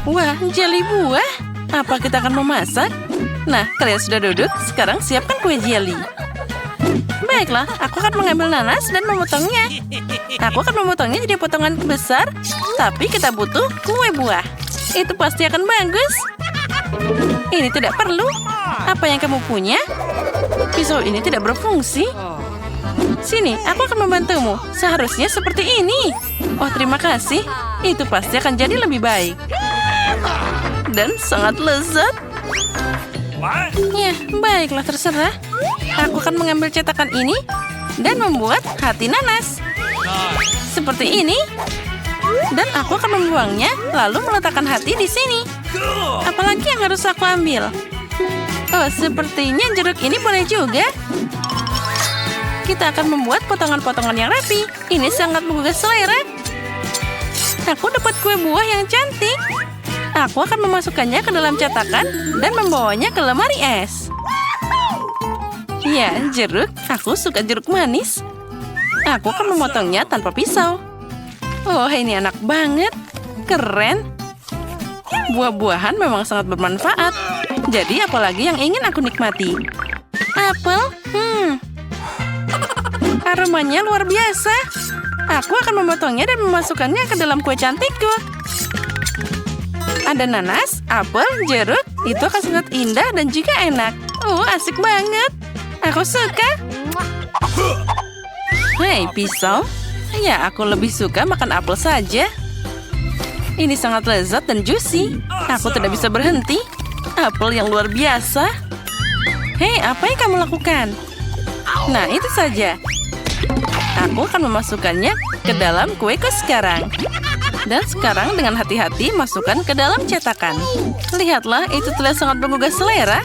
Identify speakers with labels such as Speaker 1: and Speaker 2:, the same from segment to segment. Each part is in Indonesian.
Speaker 1: Wah, jeli buah. Apa kita akan memasak? Nah, kalian sudah duduk, sekarang siapkan kue jeli. Baiklah, aku akan mengambil nanas dan memotongnya. Aku akan memotongnya jadi potongan besar, tapi kita butuh kue buah. Itu pasti akan bagus. Ini tidak perlu. Apa yang kamu punya? Pisau ini tidak berfungsi. Sini, aku akan membantumu. Seharusnya seperti ini. Oh, terima kasih. Itu pasti akan jadi lebih baik. Dan sangat lezat. Ya, baiklah terserah. Aku akan mengambil cetakan ini dan membuat hati nanas. Seperti ini. Dan aku akan membuangnya, lalu meletakkan hati di sini. Apalagi yang harus aku ambil? Oh, sepertinya jeruk ini boleh juga. Kita akan membuat potongan-potongan yang rapi. Ini sangat menggugah selera. Aku dapat kue buah yang cantik. Aku akan memasukkannya ke dalam cetakan dan membawanya ke lemari es. Ya, jeruk. Aku suka jeruk manis. Aku akan memotongnya tanpa pisau. Oh, ini enak banget. Keren. Buah-buahan memang sangat bermanfaat. Jadi, apalagi yang ingin aku nikmati? Apel? Aromanya luar biasa. Aku akan memotongnya dan memasukkannya ke dalam kue cantikku. Ada nanas, apel, jeruk. Itu akan sangat indah dan juga enak. Oh, asik banget. Aku suka. Hei, pisau. Ya, aku lebih suka makan apel saja. Ini sangat lezat dan juicy. Aku tidak bisa berhenti. Apel yang luar biasa. Hei, apa yang kamu lakukan? Nah, itu saja. Aku akan memasukkannya ke dalam kueku sekarang. Dan sekarang dengan hati-hati masukkan ke dalam cetakan. Lihatlah, itu terlihat sangat menggugah selera.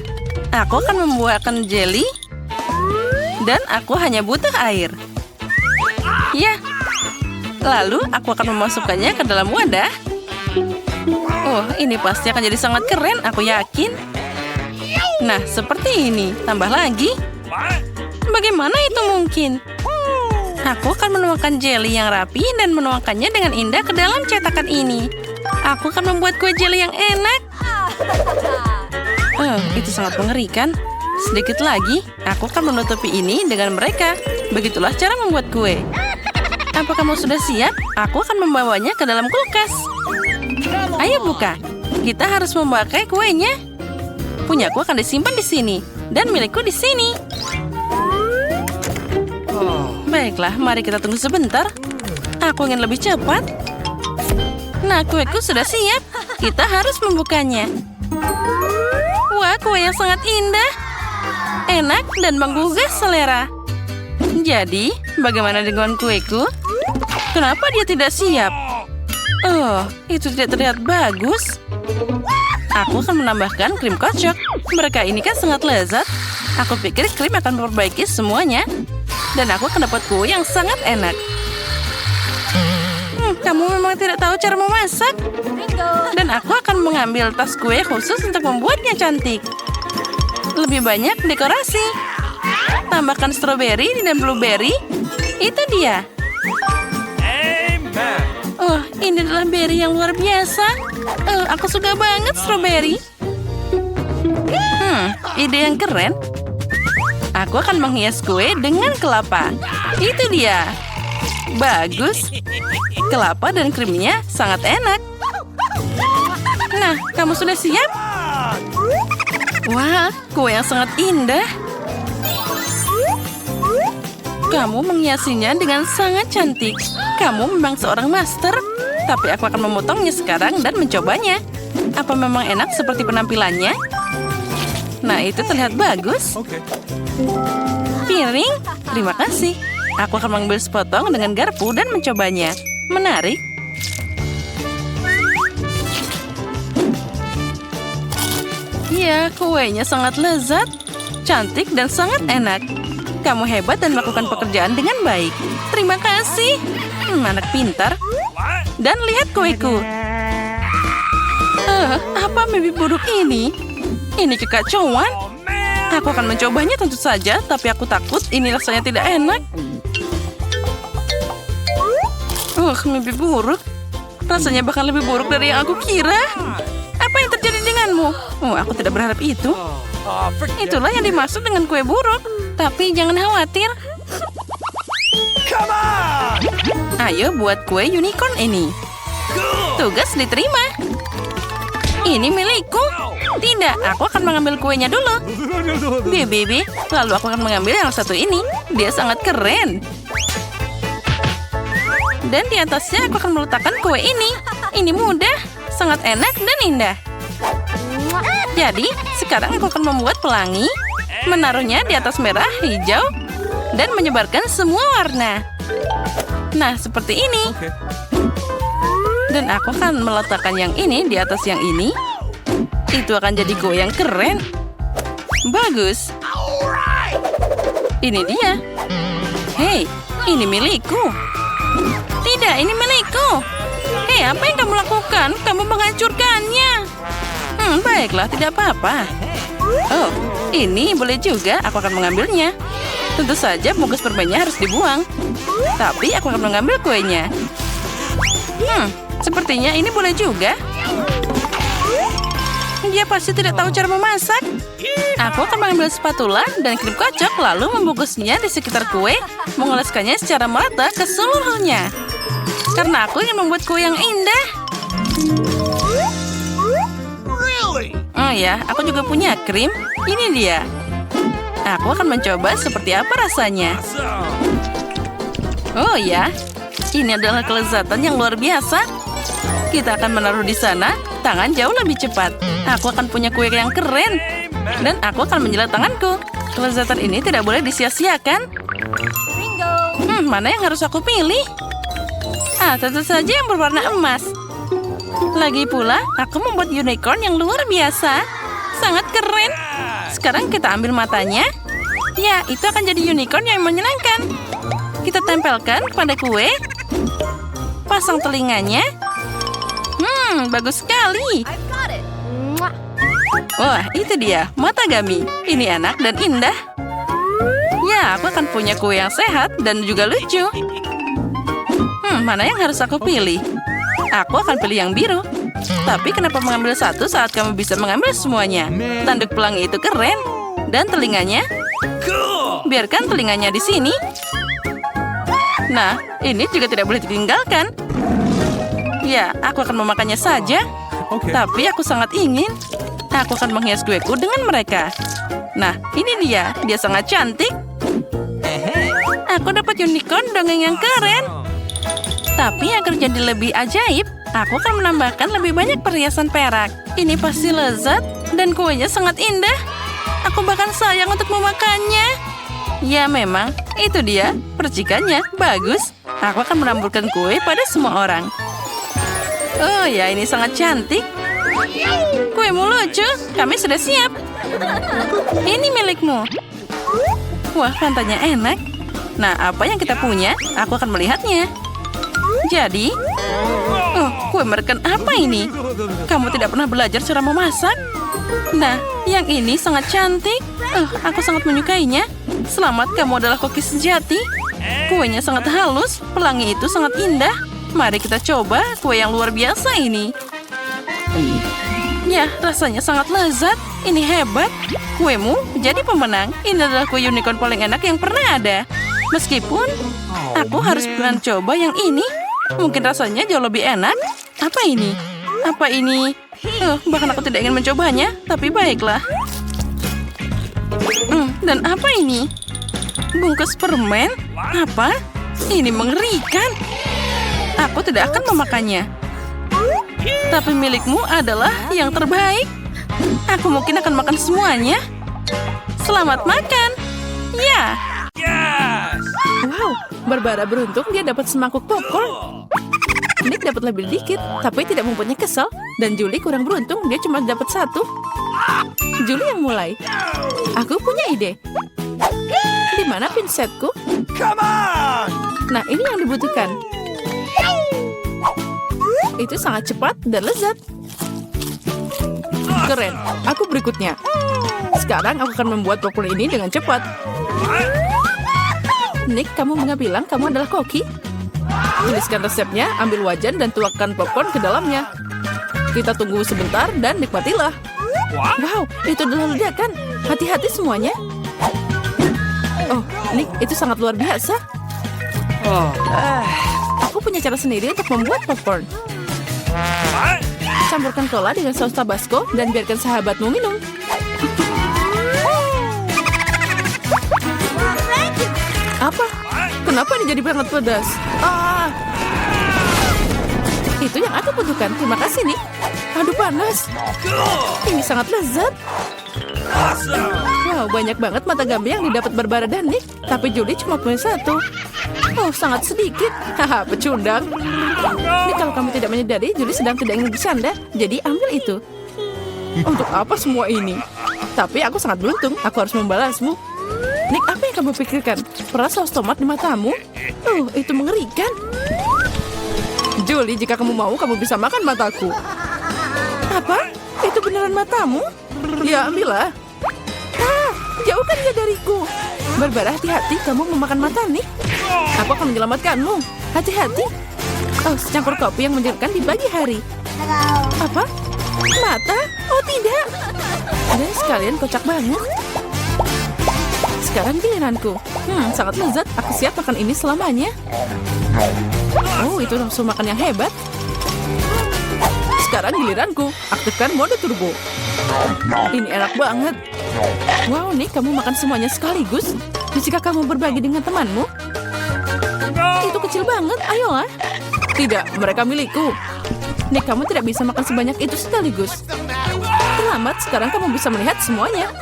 Speaker 1: Aku akan membuatkan jelly. Dan aku hanya butuh air. Ya. Lalu aku akan memasukkannya ke dalam wadah. Oh, ini pasti akan jadi sangat keren, aku yakin. Nah, seperti ini. Tambah lagi. Bagaimana itu mungkin? Aku akan menuangkan jelly yang rapi dan menuangkannya dengan indah ke dalam cetakan ini. Aku akan membuat kue jelly yang enak. Itu sangat mengerikan. Sedikit lagi, aku akan menutupi ini dengan mereka. Begitulah cara membuat kue. Apa kamu sudah siap? Aku akan membawanya ke dalam kulkas. Ayo buka. Kita harus memakai kuenya. Punyaku akan disimpan di sini. Dan milikku di sini. Baiklah, mari kita tunggu sebentar. Aku ingin lebih cepat. Nah, kueku sudah siap. Kita harus membukanya. Wah, kue yang sangat indah. Enak dan menggugah selera. Jadi, bagaimana dengan kueku? Kenapa dia tidak siap? Oh, itu tidak terlihat bagus. Aku akan menambahkan krim kocok. Mereka ini kan sangat lezat. Aku pikir krim akan memperbaiki semuanya. Dan aku akan dapat kue yang sangat enak. Kamu memang tidak tahu cara memasak. Dan aku akan mengambil tas kue khusus untuk membuatnya cantik. Lebih banyak dekorasi. Tambahkan stroberi dan blueberry. Itu dia. Oh, ini adalah berry yang luar biasa. Aku suka banget stroberi. Ide yang keren. Aku akan menghias kue dengan kelapa. Itu dia. Bagus. Kelapa dan krimnya sangat enak. Nah, kamu sudah siap? Wah, kue yang sangat indah. Kamu menghiasinya dengan sangat cantik. Kamu memang seorang master. Tapi aku akan memotongnya sekarang dan mencobanya. Apa memang enak seperti penampilannya? Nah, itu terlihat bagus. Piring, terima kasih. Aku akan mengambil sepotong dengan garpu dan mencobanya. Menarik. Ya, kuenya sangat lezat, cantik dan sangat enak. Kamu hebat dan melakukan pekerjaan dengan baik. Terima kasih. Anak pintar. Dan lihat kueku. Apa mimpi buruk ini? Ini kekacauan. Aku akan mencobanya tentu saja, tapi aku takut ini rasanya tidak enak. Mimpi buruk. Rasanya bahkan lebih buruk dari yang aku kira. Apa yang terjadi denganmu? Oh, aku tidak berharap itu. Itulah yang dimaksud dengan kue buruk. Tapi jangan khawatir. Ayo buat kue unicorn ini. Tugas diterima. Ini milikku. Tidak, aku akan mengambil kuenya dulu. Bibi, lalu aku akan mengambil yang satu ini. Dia sangat keren. Dan di atasnya aku akan meletakkan kue ini. Ini mudah, sangat enak dan indah. Jadi, sekarang aku akan membuat pelangi, menaruhnya di atas merah, hijau, dan menyebarkan semua warna. Nah, seperti ini. Dan aku akan meletakkan yang ini di atas yang ini. Itu akan jadi kue yang keren. Bagus. Ini dia. Hei, ini milikku. Tidak, ini milikku. Hei, apa yang kamu lakukan? Kamu menghancurkannya. Baiklah, tidak apa-apa. Oh, ini boleh juga. Aku akan mengambilnya. Tentu saja bungkus permennya harus dibuang. Tapi aku akan mengambil kuenya. Sepertinya ini boleh juga. Dia pasti tidak tahu cara memasak. Aku akan mengambil spatula dan krim kocok lalu membungkusnya di sekitar kue, mengoleskannya secara merata ke seluruhnya. Karena aku ingin membuat kue yang indah. Oh ya, aku juga punya krim. Ini dia. Aku akan mencoba seperti apa rasanya. Oh ya, ini adalah kelezatan yang luar biasa. Kita akan menaruh di sana, tangan jauh lebih cepat. Aku akan punya kue yang keren. Dan aku akan menjilat tanganku. Kelezatan ini tidak boleh disia-siakan. Mana yang harus aku pilih? Tentu saja yang berwarna emas. Lagi pula, aku membuat unicorn yang luar biasa. Sangat keren. Sekarang kita ambil matanya. Ya, itu akan jadi unicorn yang menyenangkan. Kita tempelkan pada kue. Pasang telinganya. Bagus sekali. Wah, itu dia, mata Gami. Ini enak dan indah. Ya, aku akan punya kue yang sehat dan juga lucu. Mana yang harus aku pilih? Aku akan pilih yang biru. Tapi kenapa mengambil satu saat kamu bisa mengambil semuanya? Tanduk pelangi itu keren. Dan telinganya? Biarkan telinganya di sini. Nah, ini juga tidak boleh ditinggalkan. Ya, aku akan memakannya saja. Tapi aku sangat ingin. Aku akan menghias kueku dengan mereka. Nah, ini dia. Dia sangat cantik. Aku dapat unicorn dongeng yang keren. Tapi agar jadi lebih ajaib, aku akan menambahkan lebih banyak perhiasan perak. Ini pasti lezat dan kuenya sangat indah. Aku bahkan sayang untuk memakannya. Ya memang, itu dia. Percikannya bagus. Aku akan menaburkan kue pada semua orang. Oh ya, ini sangat cantik. Kuemu lucu. Kami sudah siap. Ini milikmu. Wah, pantainya enak. Nah, apa yang kita punya? Aku akan melihatnya. Jadi, kue merekan apa ini? Kamu tidak pernah belajar cara memasak? Nah, yang ini sangat cantik. Aku sangat menyukainya. Selamat, kamu adalah koki sejati. Kuenya sangat halus, pelangi itu sangat indah. Mari kita coba kue yang luar biasa ini. Ya, rasanya sangat lezat. Ini hebat. Kuemu jadi pemenang. Ini adalah kue unicorn paling enak yang pernah ada. Meskipun aku harus pernah coba yang ini. Mungkin rasanya jauh lebih enak. Apa ini? Apa ini? Bahkan aku tidak ingin mencobanya. Tapi baiklah. Dan apa ini? Bungkus permen? Apa? Ini mengerikan. Aku tidak akan memakannya. Tapi milikmu adalah yang terbaik. Aku mungkin akan makan semuanya. Selamat makan. Ya. Wow, Barbara beruntung dia dapat semangkuk popcorn. Nick dapat lebih dikit, tapi tidak membuatnya kesal. Dan Julie kurang beruntung, dia cuma dapat satu. Julie yang mulai. Aku punya ide. Di mana pinsetku? Nah, ini yang dibutuhkan. Itu sangat cepat dan lezat. Keren, aku berikutnya. Sekarang aku akan membuat popcorn ini dengan cepat. Nick, kamu nggak bilang kamu adalah koki? Tuliskan resepnya, ambil wajan dan tuangkan popcorn ke dalamnya. Kita tunggu sebentar dan nikmatilah. Wow, itu adalah ledakan. Hati-hati semuanya. Oh, Nick, itu sangat luar biasa. Aku punya cara sendiri untuk membuat popcorn. Campurkan cola dengan saus Tabasco dan biarkan sahabatmu minum. Apa? Kenapa ini jadi sangat pedas? Itu yang aku butuhkan. Terima kasih, Nick. Aduh, panas. Ini sangat lezat. Wow, banyak banget mata gambar yang didapat Barbara dan Nick. Tapi Julie cuma punya satu. Oh, sangat sedikit. Haha, pecundang. Nick, kalau kamu tidak menyadari, Julie sedang tidak ingin bercanda. Jadi ambil itu. Untuk apa semua ini? Tapi aku sangat beruntung. Aku harus membalasmu. Nick, apa yang kamu pikirkan? Peras saus tomat di matamu? Itu mengerikan. Julie, jika kamu mau, kamu bisa makan mataku. Apa? Itu beneran matamu? Ya, ambillah. Jauhkan dia dariku. Barbara, hati-hati, kamu memakan mata, Nick. Aku akan menyelamatkanmu. Hati-hati. Oh, secangkir kopi yang menyegarkan di pagi hari. Apa? Mata? Oh, tidak. Dan sekalian kocak banget. Sekarang giliranku. Sangat lezat. Aku siap makan ini selamanya. Oh, itu nafsu makan yang hebat. Sekarang giliranku. Aktifkan mode turbo. Ini enak banget. Wow, Nick, kamu makan semuanya sekaligus. Jika kamu berbagi dengan temanmu? Itu kecil banget, ayolah. Tidak, mereka milikku. Nick, kamu tidak bisa makan sebanyak itu sekaligus. Terlambat, sekarang kamu bisa melihat semuanya.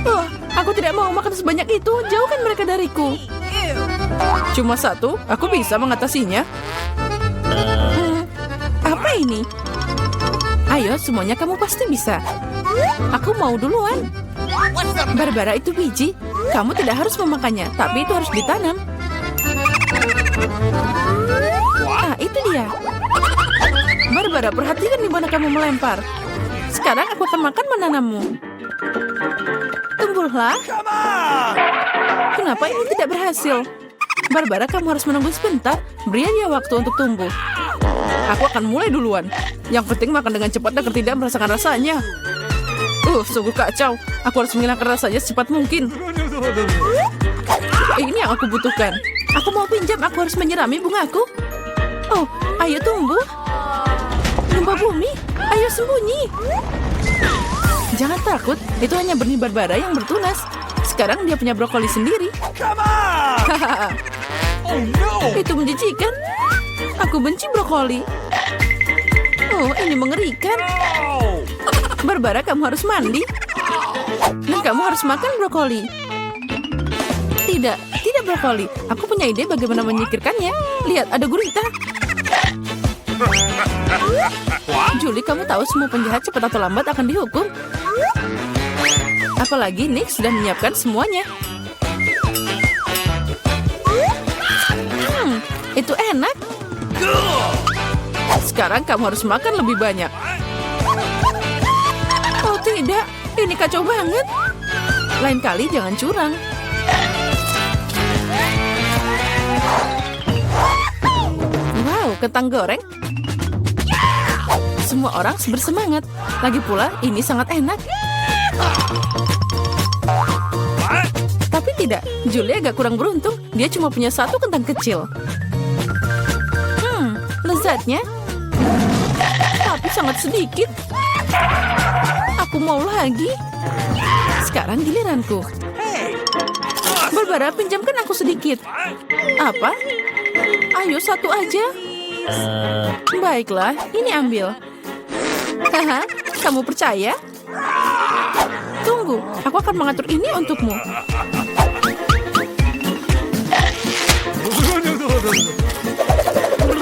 Speaker 1: Oh, aku tidak mau makan sebanyak itu. Jauhkan mereka dariku. Cuma satu, aku bisa mengatasinya. Apa ini? Ayo, semuanya kamu pasti bisa. Aku mau duluan. Barbara, itu biji. Kamu tidak harus memakannya, tapi itu harus ditanam. Itu dia. Barbara, perhatikan di mana kamu melempar. Sekarang aku akan makan menanammu. Tumbuhlah. Kenapa ini tidak berhasil? Barbara, kamu harus menunggu sebentar. Beri dia waktu untuk tumbuh. Aku akan mulai duluan. Yang penting makan dengan cepat agar tidak merasakan rasanya. Sungguh kacau. Aku harus menghilangkan rasanya secepat mungkin. Ini yang aku butuhkan. Aku mau pinjam, aku harus menyirami bungaku. Oh, ayo tumbuh. Gempa bumi, ayo sembunyi. Jangan takut, itu hanya benih Barbara yang bertunas. Sekarang dia punya brokoli sendiri. Itu menjijikan. Aku benci brokoli. Oh, ini mengerikan. Barbara, kamu harus mandi. Dan kamu harus makan brokoli. Tidak brokoli. Aku punya ide bagaimana menyingkirkannya. Lihat, ada gurita. Julie, kamu tahu semua penjahat cepat atau lambat akan dihukum. Apalagi Nick sudah menyiapkan semuanya. Itu enak. Sekarang kamu harus makan lebih banyak. Oh tidak, ini kacau banget. Lain kali jangan curang. Wow, kentang goreng. Semua orang bersemangat. Lagi pula, ini sangat enak. Tapi tidak, Julie agak kurang beruntung. Dia cuma punya satu kentang kecil. Lezatnya. Tapi sangat sedikit. Aku mau lagi. Sekarang giliranku. Barbara, pinjamkan aku sedikit. Apa? Ayo, satu aja. Baiklah, ini ambil. Haha, kamu percaya? Tunggu, aku akan mengatur ini untukmu.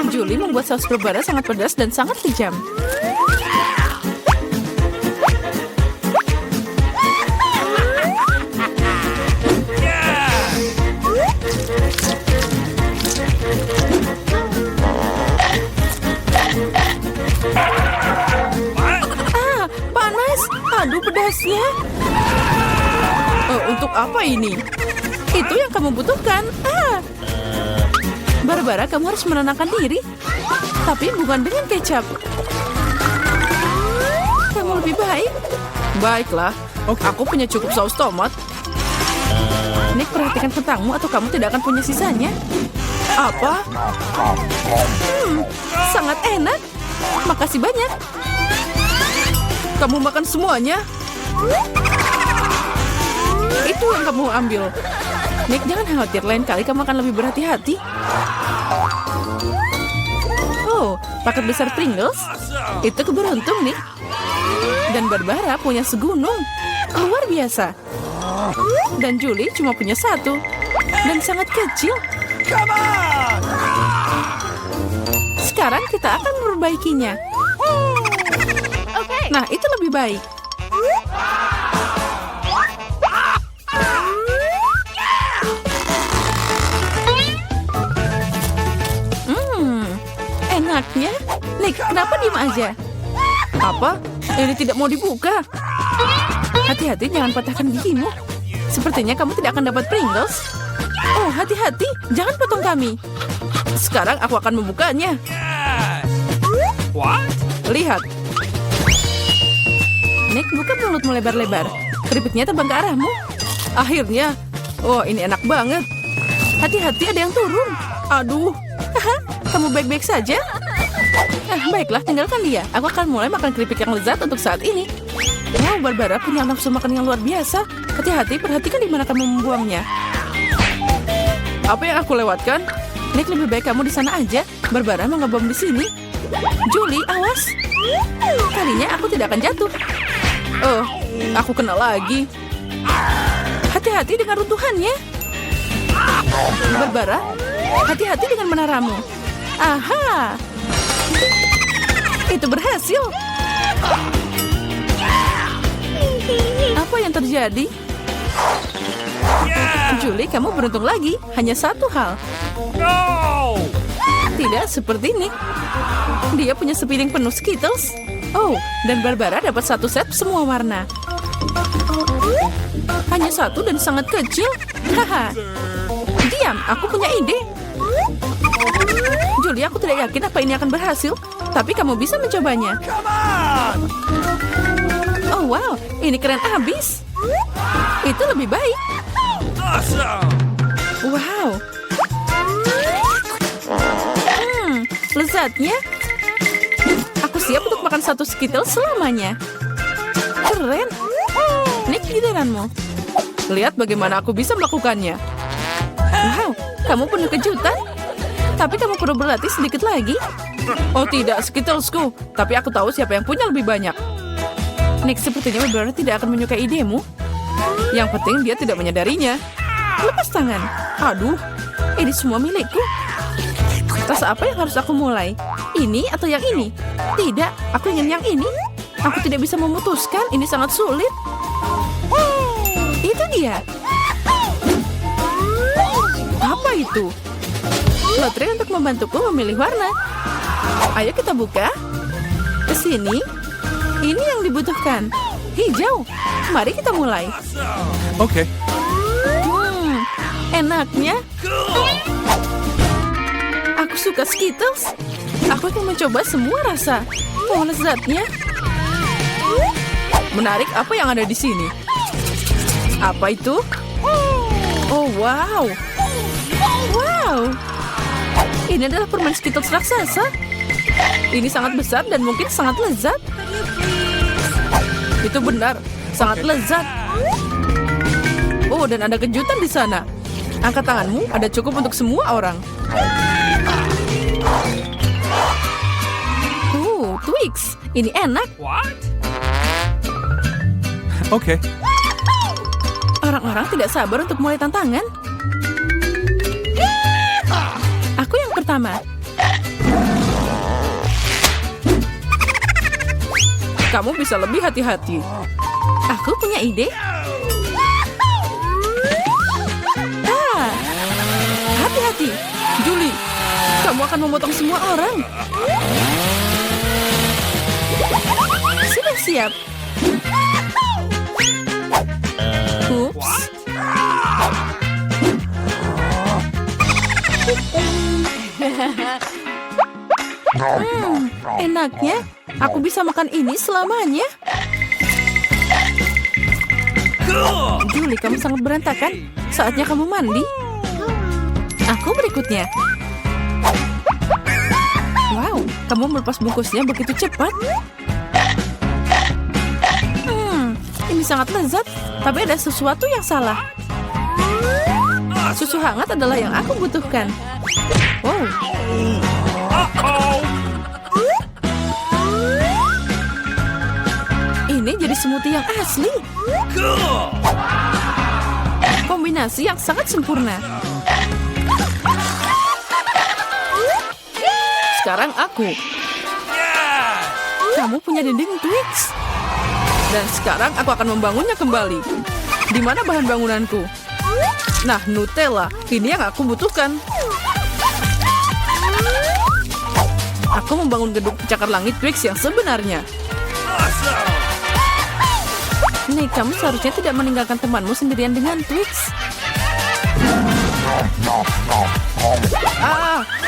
Speaker 1: Julie membuat saus Barbara sangat pedas dan sangat kejam. Panas. Aduh, pedasnya. Untuk apa ini? Itu yang kamu butuhkan. Barbara, kamu harus menenangkan diri. Tapi bukan dengan kecap. Kamu lebih baik. Baiklah, aku punya cukup saus tomat. Nick, perhatikan kentangmu atau kamu tidak akan punya sisanya. Apa? Sangat enak. Makasih banyak. Kamu makan semuanya? Itu yang kamu ambil. Nick, jangan khawatir. Lain kali kamu akan lebih berhati-hati. Oh, paket besar Pringles. Itu keberuntung, Nick. Dan Barbara punya segunung. Luar biasa. Dan Julie cuma punya satu. Dan sangat kecil. Sekarang kita akan memperbaikinya. Nah, itu lebih baik. Enaknya. Nick, kenapa diem aja? Apa? Ini tidak mau dibuka. Hati-hati, jangan patahkan gigimu. Sepertinya kamu tidak akan dapat Pringles. Oh, hati-hati, jangan potong kami. Sekarang aku akan membukanya. Lihat. Nick, buka mulutmu lebar-lebar. Keripiknya terbang ke arahmu. Akhirnya. Oh, ini enak banget. Hati-hati, ada yang turun. Aduh. Kamu baik-baik saja? Baiklah, tinggalkan dia. Aku akan mulai makan keripik yang lezat untuk saat ini. Wow, Barbara punya nafsu makan yang luar biasa. Hati-hati, perhatikan di mana kamu membuangnya. Apa yang aku lewatkan? Nick, lebih baik kamu di sana aja. Barbara mau ngebom di sini. Julie, awas. Kalinya aku tidak akan jatuh. Oh, aku kena lagi. Hati-hati dengan runtuhannya. Barbara, hati-hati dengan menaramu. Aha. Itu berhasil. Apa yang terjadi? Julie, kamu beruntung lagi. Hanya satu hal. Tidak seperti ini. Dia punya sepiring penuh Skittles. Oh, dan Barbara dapat satu set semua warna. Hanya satu dan sangat kecil. Haha. Diam, aku punya ide. Julie, aku tidak yakin apa ini akan berhasil. Tapi kamu bisa mencobanya. Oh wow, ini keren abis. Itu lebih baik. Wow. Lezatnya. Aku siap untuk makan satu Skittles selamanya. Keren. Nick, giliranmu. Lihat bagaimana aku bisa melakukannya. Wow, kamu penuh kejutan. Tapi kamu perlu berlatih sedikit lagi. Oh tidak, Skittlesku. Tapi aku tahu siapa yang punya lebih banyak. Nick, sepertinya Barbara tidak akan menyukai idemu. Yang penting dia tidak menyadarinya. Lepas tangan. Aduh, ini semua milikku. Rasa apa yang harus aku mulai? Ini atau yang ini? Tidak, aku ingin yang ini. Aku tidak bisa memutuskan, ini sangat sulit. Itu dia. Apa itu? Lotre untuk membantuku memilih warna. Ayo kita buka. Kesini. Ini yang dibutuhkan. Hijau. Mari kita mulai.
Speaker 2: Oke.
Speaker 1: Enaknya. Aku suka Skittles. Aku akan mencoba semua rasa. Oh, lezatnya. Menarik, apa yang ada di sini? Apa itu? Oh, wow. Wow. Ini adalah permen Skittles raksasa. Ini sangat besar dan mungkin sangat lezat. Itu benar, sangat lezat. Oh, dan ada kejutan di sana. Angkat tanganmu, ada cukup untuk semua orang. Twix. Ini enak.
Speaker 2: Oke.
Speaker 1: Orang-orang tidak sabar untuk mulai tantangan. Aku yang pertama. Kamu bisa lebih hati-hati. Aku punya ide. Hati-hati. Julie, kamu akan memotong semua orang. Sudah siap. Ups. Enaknya. Aku bisa makan ini selamanya. Julie, kamu sangat berantakan. Saatnya kamu mandi. Aku berikutnya. Wow, kamu melepas bungkusnya begitu cepat. Ini sangat lezat, tapi ada sesuatu yang salah. Susu hangat adalah yang aku butuhkan. Wow. Ini jadi smoothie yang asli. Kombinasi yang sangat sempurna. Sekarang aku. Kamu punya dinding Twix. Dan sekarang aku akan membangunnya kembali. Di mana bahan bangunanku? Nah, Nutella. Ini yang aku butuhkan. Aku membangun gedung pencakar langit Twix yang sebenarnya. Nih, kamu seharusnya tidak meninggalkan temanmu sendirian dengan Twix.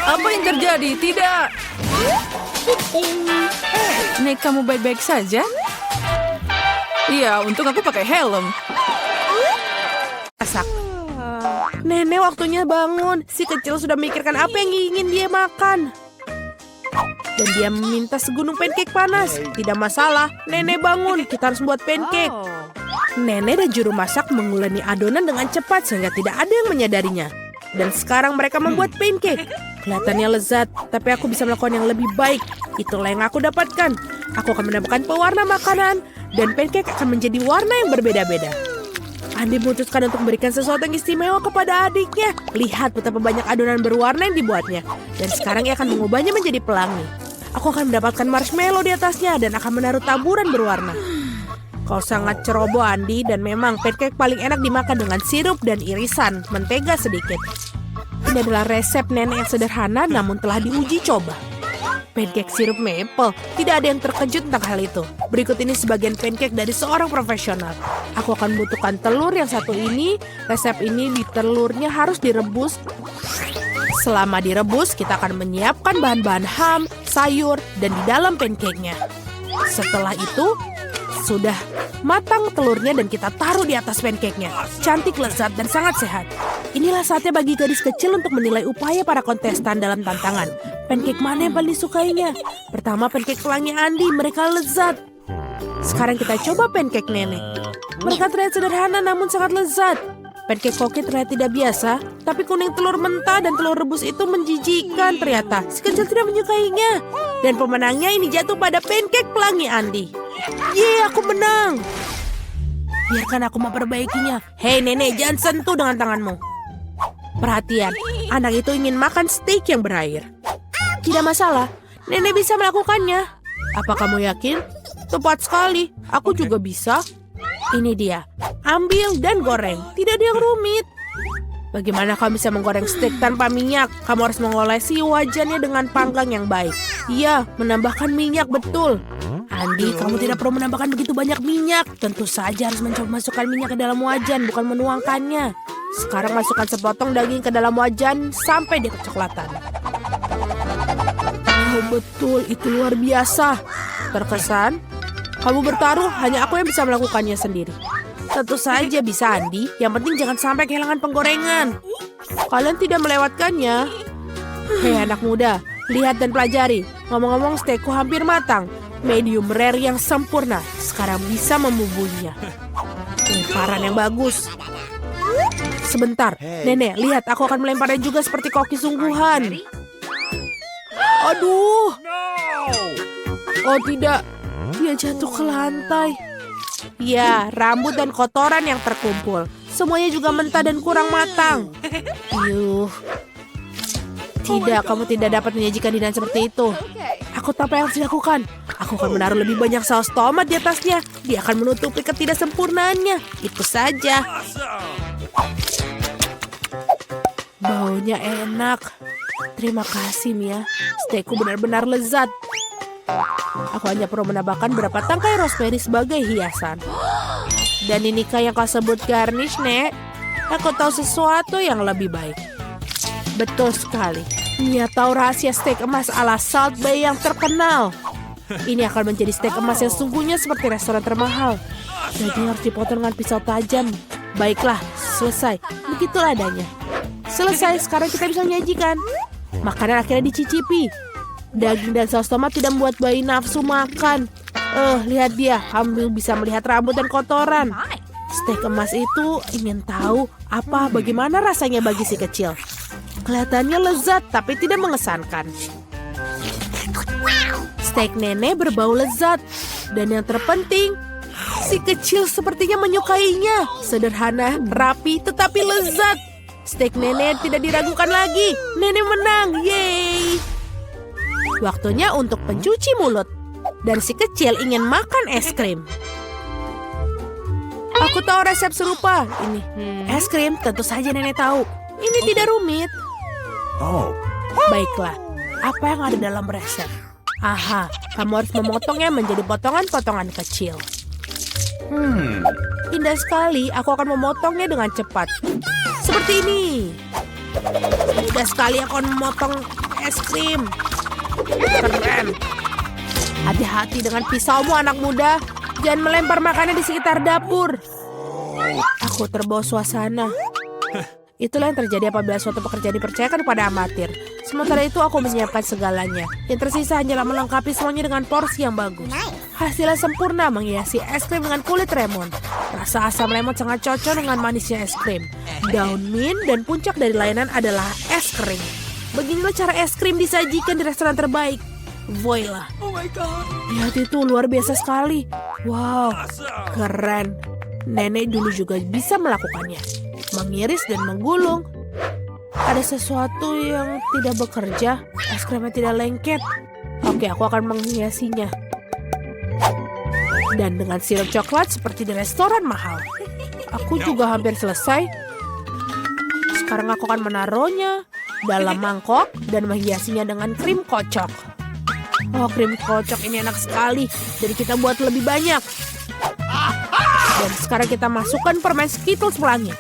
Speaker 1: Apa yang terjadi? Tidak. Nih, kamu baik-baik saja? Iya, untung aku pakai helm.
Speaker 3: Masak. Nenek waktunya bangun. Si kecil sudah memikirkan apa yang ingin dia makan. Dan dia meminta segunung pancake panas. Tidak masalah, nenek bangun. Kita harus buat pancake. Nenek dan juru masak menguleni adonan dengan cepat sehingga tidak ada yang menyadarinya. Dan sekarang mereka membuat pancake. Kelihatannya lezat, tapi aku bisa melakukan yang lebih baik. Itulah yang aku dapatkan. Aku akan menambahkan pewarna makanan. Dan pancake akan menjadi warna yang berbeda-beda. Andi memutuskan untuk memberikan sesuatu yang istimewa kepada adiknya. Lihat betapa banyak adonan berwarna yang dibuatnya. Dan sekarang ia akan mengubahnya menjadi pelangi. Aku akan mendapatkan marshmallow di atasnya dan akan menaruh taburan berwarna. Kau sangat ceroboh, Andi, dan memang pancake paling enak dimakan dengan sirup dan irisan mentega sedikit. Ini adalah resep nenek yang sederhana namun telah diuji coba. Pancake sirup maple, tidak ada yang terkejut tentang hal itu. Berikut ini sebagian pancake dari seorang profesional. Aku akan membutuhkan telur yang satu ini. Resep ini di telurnya harus direbus. Selama direbus, kita akan menyiapkan bahan-bahan ham, sayur, dan di dalam pancake-nya. Setelah itu, sudah matang telurnya dan kita taruh di atas pancake-nya. Cantik, lezat, dan sangat sehat. Inilah saatnya bagi gadis kecil untuk menilai upaya para kontestan dalam tantangan. Pancake mana yang paling disukainya? Pertama, pancake pelangi Andi, mereka lezat. Sekarang kita coba pancake nenek. Mereka terlihat sederhana namun sangat lezat. Pancake koki terlihat tidak biasa, tapi kuning telur mentah dan telur rebus itu menjijikan ternyata. Si kecil tidak menyukainya. Dan pemenangnya ini jatuh pada pancake pelangi Andi. Yeay, aku menang. Biarkan aku memperbaikinya. Hei nenek, jangan sentuh dengan tanganmu. Perhatian, anak itu ingin makan steak yang berair. Tidak masalah, nenek bisa melakukannya. Apa kamu yakin? Tepat sekali, aku juga bisa. Ini dia, ambil dan goreng. Tidak ada yang rumit. Bagaimana kamu bisa menggoreng steak tanpa minyak? Kamu harus mengolesi wajannya dengan panggang yang baik. Iya, menambahkan minyak betul. Andi, kamu tidak perlu menambahkan begitu banyak minyak. Tentu saja harus mencoba masukkan minyak ke dalam wajan, bukan menuangkannya. Sekarang masukkan sepotong daging ke dalam wajan sampai dia kecoklatan. Oh, betul, itu luar biasa. Terkesan, kamu bertaruh, hanya aku yang bisa melakukannya sendiri. Tentu saja bisa, Andi. Yang penting jangan sampai kehilangan penggorengan. Kalian tidak melewatkannya. Hei anak muda, lihat dan pelajari. Ngomong-ngomong, steakku hampir matang. Medium rare yang sempurna. Sekarang bisa membubuhinya. Lemparan yang bagus. Sebentar, nenek, lihat aku akan melemparnya juga seperti koki sungguhan. Aduh. Oh tidak, dia jatuh ke lantai. Ya, rambut dan kotoran yang terkumpul. Semuanya juga mentah dan kurang matang. Yuh. Tidak, kamu tidak dapat menyajikan hidangan seperti itu. Aku tahu apa yang harus dilakukan. Aku akan menaruh lebih banyak saus tomat di atasnya. Dia akan menutupi ketidaksempurnaannya. Itu saja. Baunya enak. Terima kasih, Mia. Steakku benar-benar lezat. Aku hanya perlu menambahkan beberapa tangkai rosemary sebagai hiasan. Dan inikah yang kau sebut garnish, Nek? Aku tahu sesuatu yang lebih baik. Betul sekali. Nia tahu rahasia steak emas ala Salt Bay yang terkenal. Ini akan menjadi steak emas yang sungguhnya seperti restoran termahal. Daging harus dipotong dengan pisau tajam. Baiklah, selesai. Begitulah adanya. Selesai, sekarang kita bisa menyajikan. Makanan akhirnya dicicipi. Daging dan saus tomat tidak membuat bayi nafsu makan. Lihat dia, kamu bisa melihat rambut dan kotoran. Steak emas itu ingin tahu bagaimana rasanya bagi si kecil. Kelihatannya lezat tapi tidak mengesankan. Steak nenek berbau lezat. Dan yang terpenting, si kecil sepertinya menyukainya. Sederhana, rapi, tetapi lezat. Steak nenek tidak diragukan lagi. Nenek menang, yeay. Waktunya untuk pencuci mulut. Dan si kecil ingin makan es krim. Aku tahu resep serupa. Ini es krim, tentu saja nenek tahu. Ini tidak rumit.
Speaker 2: Oh.
Speaker 3: Baiklah, apa yang ada dalam resep? Aha, kamu harus memotongnya menjadi potongan-potongan kecil. Indah sekali, aku akan memotongnya dengan cepat. Seperti ini. Mudah sekali aku akan memotong es krim. Keren. Hati-hati dengan pisaumu anak muda. Jangan melempar makanan di sekitar dapur. Aku terbawa suasana. Itulah yang terjadi apabila suatu pekerjaan dipercayakan kepada amatir. Sementara itu aku menyiapkan segalanya. Yang tersisa hanyalah melengkapi semuanya dengan porsi yang bagus. Hasilnya sempurna menghiasi es krim dengan kulit lemon. Rasa asam lemon sangat cocok dengan manisnya es krim. Daun mint dan puncak dari layanan adalah es krim. Beginilah cara es krim disajikan di restoran terbaik. Voila.
Speaker 2: Oh my God.
Speaker 3: Lihat itu, luar biasa sekali. Wow, keren. Nenek dulu juga bisa melakukannya. Mengiris dan menggulung. Ada sesuatu yang tidak bekerja. Es krimnya tidak lengket. Oke, aku akan menghiasinya. Dan dengan sirup coklat seperti di restoran mahal. Aku juga hampir selesai. Sekarang aku akan menaruhnya dalam mangkok dan menghiasinya dengan krim kocok. Oh, krim kocok ini enak sekali. Jadi kita buat lebih banyak. Dan sekarang kita masukkan permen Skittles pelangi.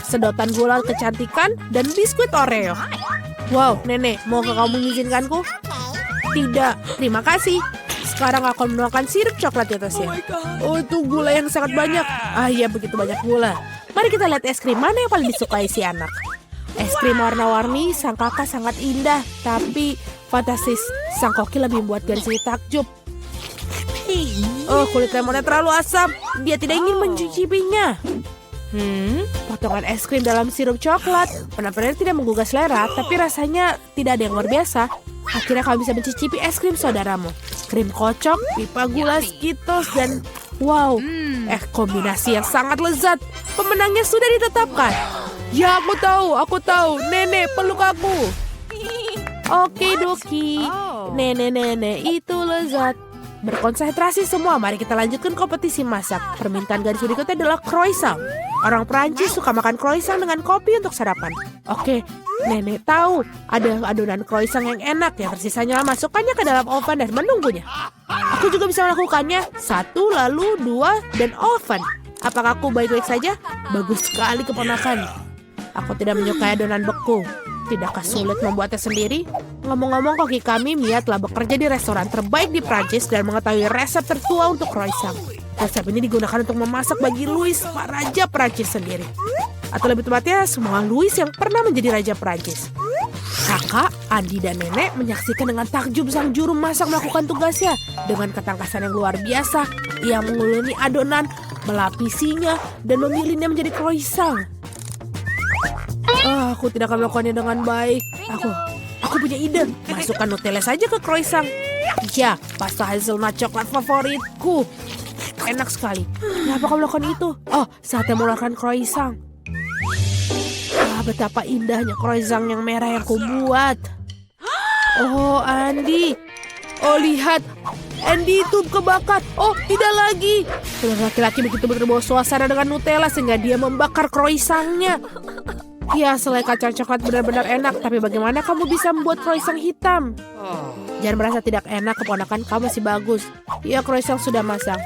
Speaker 3: Sedotan gula kecantikan dan biskuit Oreo. Wow, nenek, mau kamu mengizinkanku? Tidak, terima kasih. Sekarang aku akan menuangkan sirup coklat di atasnya. Oh, itu gula yang sangat banyak. Ah iya, begitu banyak gula. Mari kita lihat es krim mana yang paling disukai si anak. Es krim warna-warni, sang kakak sangat indah. Tapi fantastis, sang koki lebih membuat garis ini takjub. Oh, kulit lemonnya terlalu asam. Dia tidak ingin mencicipinya. Potongan es krim dalam sirup coklat. Penampilannya tidak menggugah selera, tapi rasanya tidak ada yang luar biasa. Akhirnya kamu bisa mencicipi es krim saudaramu. Krim kocok, pipa gula, Skittles, dan wow, kombinasi yang sangat lezat. Pemenangnya sudah ditetapkan. Ya, aku tahu. Nenek, peluk aku. Oke, Doki. Nenek, itu lezat. Berkonsentrasi semua, mari kita lanjutkan kompetisi masak. Permintaan garis berikutnya adalah croissant. Orang Prancis suka makan croissant dengan kopi untuk sarapan. Oke, nenek tahu ada adonan croissant yang enak. Yang tersisanya masukkannya ke dalam oven dan menunggunya. Aku juga bisa melakukannya. 1, lalu 2, dan oven. Apakah aku baik-baik saja? Bagus sekali keponakan. Aku tidak menyukai adonan beku. Tidakkah sulit membuatnya sendiri? Ngomong-ngomong, koki kami Mia telah bekerja di restoran terbaik di Prancis dan mengetahui resep tertua untuk croissant. Resep ini digunakan untuk memasak bagi Louis, Pak Raja Prancis sendiri. Atau lebih tepatnya, semua Louis yang pernah menjadi Raja Prancis. Kakak, Andi, dan nenek menyaksikan dengan takjub sang juru masak melakukan tugasnya. Dengan ketangkasan yang luar biasa, ia menguleni adonan, melapisinya, dan memilihnya menjadi croissant. Aku tidak akan melakukannya dengan baik. Aku punya ide. Masukkan Nutella saja ke croissant. Ya, pasta hazelnut coklat favoritku. Enak sekali. Kenapa kamu melakukan itu? Oh, saatnya melakukan croissant. Betapa indahnya croissant yang merah yang kubuat. Oh, Andi. Oh, lihat. Andy itu kebakar. Oh, tidak lagi. Laki-laki begitu berbawa suasana dengan Nutella sehingga dia membakar croissantnya. Ya, selai kacang coklat benar-benar enak. Tapi bagaimana kamu bisa membuat croissant hitam? Jangan merasa tidak enak, keponakan kamu masih bagus. Ya, croissant sudah masak.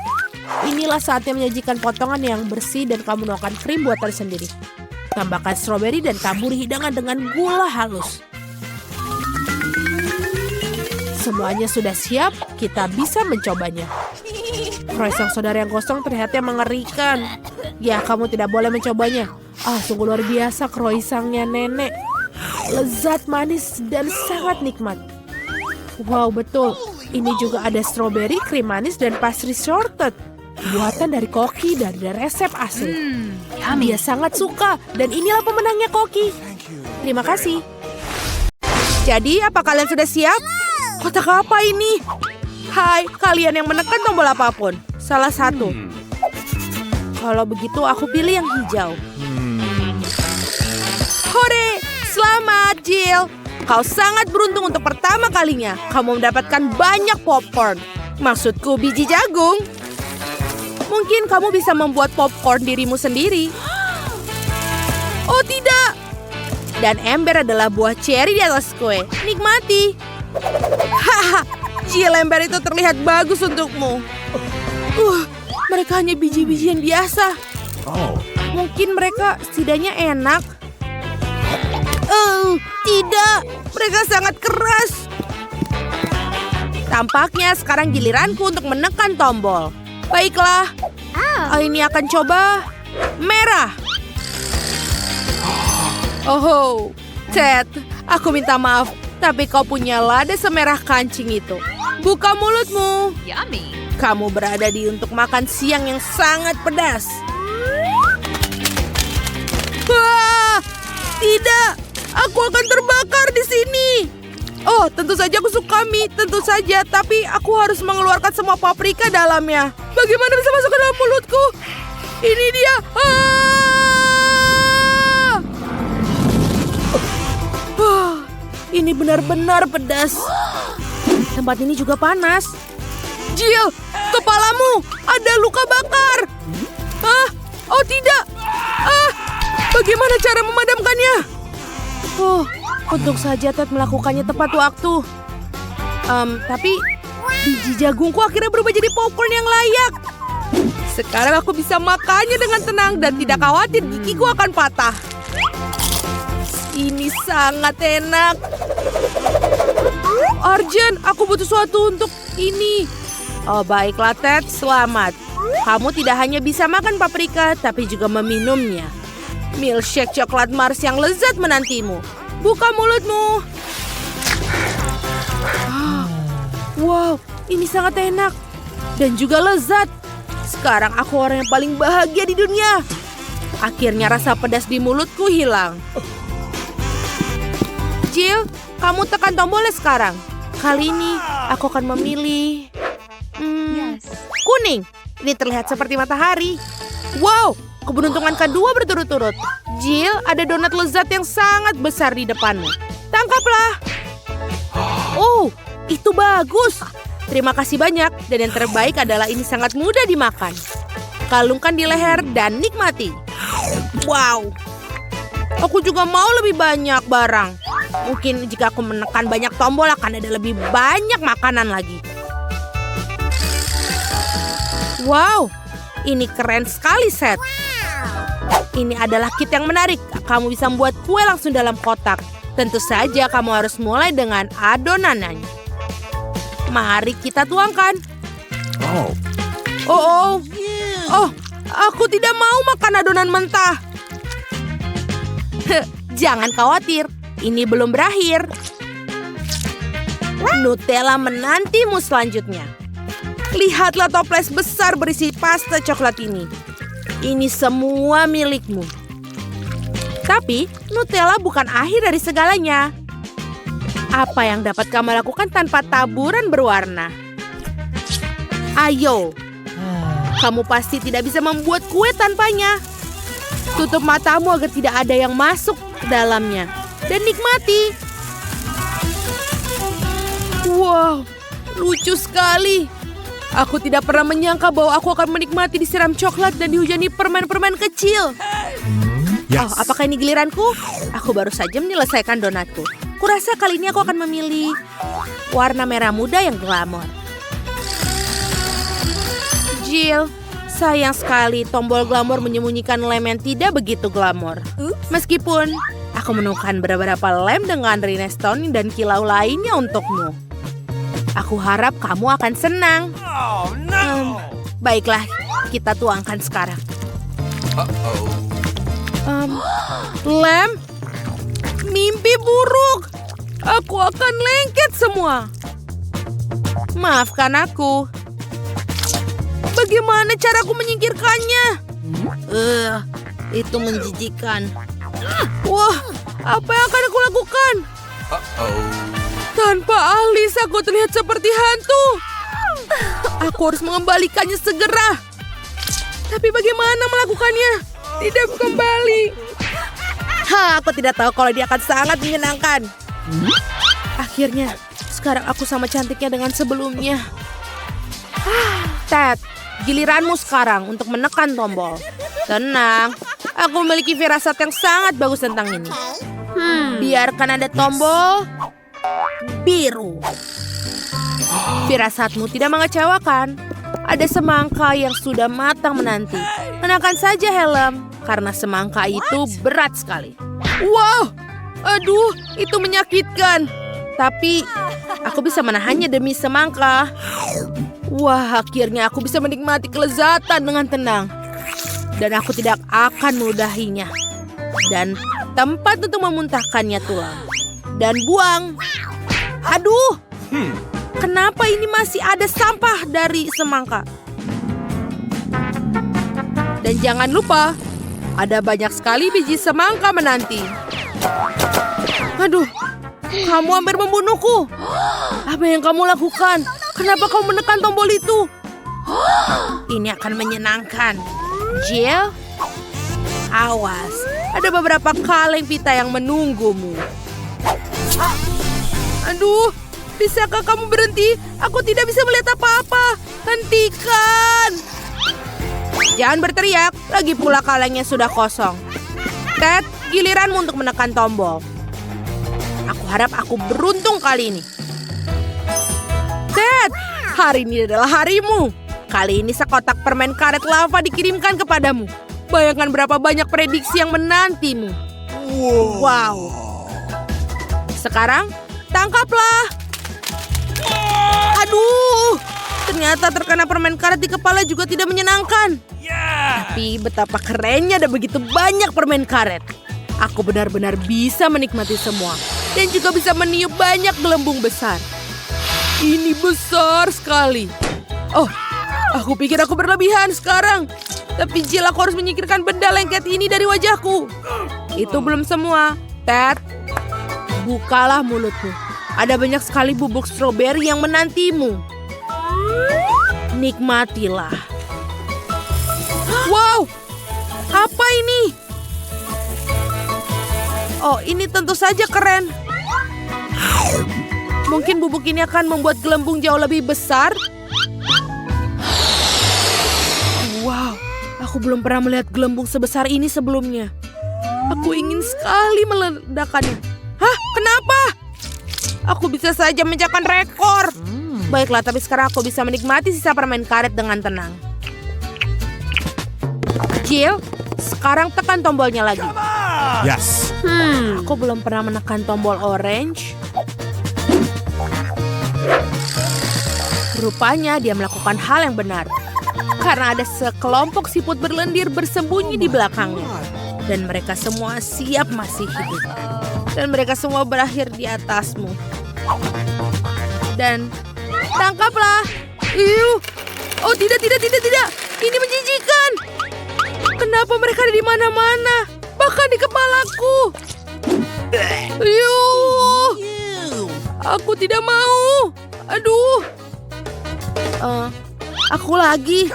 Speaker 3: Inilah saatnya menyajikan potongan yang bersih dan kamu menuangkan krim buatan sendiri. Tambahkan stroberi dan taburi hidangan dengan gula halus. Semuanya sudah siap, kita bisa mencobanya. Croissant saudara yang gosong terlihat yang mengerikan. Ya, kamu tidak boleh mencobanya. Sungguh luar biasa croissantnya nenek. Lezat, manis, dan sangat nikmat. Wow, betul. Ini juga ada strawberry, krim manis, dan pastry shortbread. Buatan dari Koki dari resep asli. Dia sangat suka, dan inilah pemenangnya Koki. Terima kasih. Jadi, apa kalian sudah siap? Kotak apa ini? Hai, kalian yang menekan tombol apapun. Salah satu. Kalau begitu, aku pilih yang hijau. Hore! Selamat, Jill. Kau sangat beruntung untuk pertama kalinya. Kamu mendapatkan banyak popcorn. Maksudku biji jagung. Mungkin kamu bisa membuat popcorn dirimu sendiri. Oh tidak. Dan ember adalah buah cherry di atas kue. Nikmati. Haha, Jill, ember itu terlihat bagus untukmu. Mereka hanya biji-bijian biasa.
Speaker 2: Oh.
Speaker 3: Mungkin mereka setidaknya enak. Tidak. Mereka sangat keras. Tampaknya sekarang giliranku untuk menekan tombol. Baiklah. Ini akan coba merah. Oh, Ted, aku minta maaf. Tapi kau punya lada semerah kancing itu. Buka mulutmu.
Speaker 4: Yummy.
Speaker 3: Kamu berada di untuk makan siang yang sangat pedas. Wah, tidak. Aku akan terbakar di sini. Oh, tentu saja aku suka mie, tentu saja. Tapi aku harus mengeluarkan semua paprika dalamnya. Bagaimana bisa masuk ke dalam mulutku? Ini dia. Ini benar-benar pedas. Tempat ini juga panas. Jill, kepalamu ada luka bakar. Oh tidak. Bagaimana cara memadamkannya? Untung saja Ted melakukannya tepat waktu. Tapi biji jagungku akhirnya berubah jadi popcorn yang layak. Sekarang aku bisa makannya dengan tenang dan tidak khawatir gigiku akan patah. Ini sangat enak. Arjen, aku butuh sesuatu untuk ini. Oh baiklah Ted, selamat. Kamu tidak hanya bisa makan paprika, tapi juga meminumnya. Milkshake coklat Mars yang lezat menantimu. Buka mulutmu. Wow, ini sangat enak. Dan juga lezat. Sekarang aku orang yang paling bahagia di dunia. Akhirnya rasa pedas di mulutku hilang. Jill, kamu tekan tombolnya sekarang. Kali ini aku akan memilih kuning. Ini terlihat seperti matahari. Wow, keberuntungan kedua berturut-turut. Jill, ada donat lezat yang sangat besar di depanmu. Tangkaplah. Oh, itu bagus. Terima kasih banyak. Dan yang terbaik adalah ini sangat mudah dimakan. Kalungkan di leher dan nikmati. Wow. Aku juga mau lebih banyak barang. Mungkin jika aku menekan banyak tombol akan ada lebih banyak makanan lagi. Wow, ini keren sekali, Seth. Ini adalah kit yang menarik. Kamu bisa membuat kue langsung dalam kotak. Tentu saja kamu harus mulai dengan adonannya. Mari kita tuangkan. Oh, aku tidak mau makan adonan mentah. Jangan khawatir. Ini belum berakhir. Nutella menantimu selanjutnya. Lihatlah toples besar berisi pasta coklat ini. Ini semua milikmu. Tapi Nutella bukan akhir dari segalanya. Apa yang dapat kamu lakukan tanpa taburan berwarna? Ayo. Kamu pasti tidak bisa membuat kue tanpanya. Tutup matamu agar tidak ada yang masuk ke dalamnya. Dan nikmati. Wow, lucu sekali. Aku tidak pernah menyangka bahwa aku akan menikmati disiram coklat dan dihujani permen-permen kecil.
Speaker 2: Yes.
Speaker 3: Apakah ini giliranku? Aku baru saja menyelesaikan donatku. Kurasa kali ini aku akan memilih warna merah muda yang glamor. Jill, sayang sekali tombol glamor menyembunyikan lem yang tidak begitu glamor. Meskipun aku menemukan beberapa lem dengan rhinestone dan kilau lainnya untukmu. Aku harap kamu akan senang. Baiklah, kita tuangkan sekarang. Lem, mimpi buruk. Aku akan lengket semua. Maafkan aku. Bagaimana caraku menyingkirkannya? Itu menjijikan. Wah, apa yang akan aku lakukan? Tanpa alis aku terlihat seperti hantu. Aku harus mengembalikannya segera. Tapi bagaimana melakukannya? Tidak kembali. Aku tidak tahu kalau dia akan sangat menyenangkan. Akhirnya, sekarang aku sama cantiknya dengan sebelumnya. Ted, giliranmu sekarang untuk menekan tombol. Tenang, aku memiliki firasat yang sangat bagus tentang ini. Biarkan ada tombol biru. Firasatmu tidak mengecewakan. Ada semangka yang sudah matang menanti. Kenakan saja helm, karena semangka itu berat sekali. Wow, aduh, itu menyakitkan. Tapi, aku bisa menahannya demi semangka. Wah, akhirnya aku bisa menikmati kelezatan dengan tenang. Dan aku tidak akan meludahinya. Dan tempat untuk memuntahkannya tulang. Dan buang. Aduh, kenapa ini masih ada sampah dari semangka? Dan jangan lupa, ada banyak sekali biji semangka menanti. Aduh, kamu hampir membunuhku. Apa yang kamu lakukan? Kenapa kamu menekan tombol itu? Ini akan menyenangkan. Jill, awas. Ada beberapa kaleng pita yang menunggumu. Aduh, bisakah kamu berhenti? Aku tidak bisa melihat apa-apa. Hentikan. Jangan berteriak, lagi pula kalengnya sudah kosong. Ted, giliranmu untuk menekan tombol. Aku harap aku beruntung kali ini. Ted, hari ini adalah harimu. Kali ini sekotak permen karet lava dikirimkan kepadamu. Bayangkan berapa banyak prediksi yang menantimu. Wow. Sekarang, tangkaplah. Aduh, ternyata terkena permen karet di kepala juga tidak menyenangkan. Tapi betapa kerennya ada begitu banyak permen karet. Aku benar-benar bisa menikmati semua. Dan juga bisa meniup banyak gelembung besar. Ini besar sekali. Oh, aku pikir aku berlebihan sekarang. Tapi Jill, aku harus menyingkirkan benda lengket ini dari wajahku. Itu belum semua. Ted, bukalah mulutmu. Ada banyak sekali bubuk stroberi yang menantimu. Nikmatilah. Wow, apa ini? Oh, ini tentu saja keren. Mungkin bubuk ini akan membuat gelembung jauh lebih besar. Wow, aku belum pernah melihat gelembung sebesar ini sebelumnya. Aku ingin sekali meledakannya. Hah, kenapa? Aku bisa saja memecahkan rekor. Baiklah, tapi sekarang aku bisa menikmati sisa permen karet dengan tenang. Jill, sekarang tekan tombolnya lagi.
Speaker 2: Yes.
Speaker 3: Aku belum pernah menekan tombol orange. Rupanya dia melakukan hal yang benar. Karena ada sekelompok siput berlendir bersembunyi di belakangnya. Dan mereka semua siap masih hidup. Dan mereka semua berakhir di atasmu. Dan tangkaplah. Oh, tidak. Ini menjijikan. Kenapa mereka ada di mana-mana? Bahkan di kepalaku. Aku tidak mau. Aduh. Aku lagi.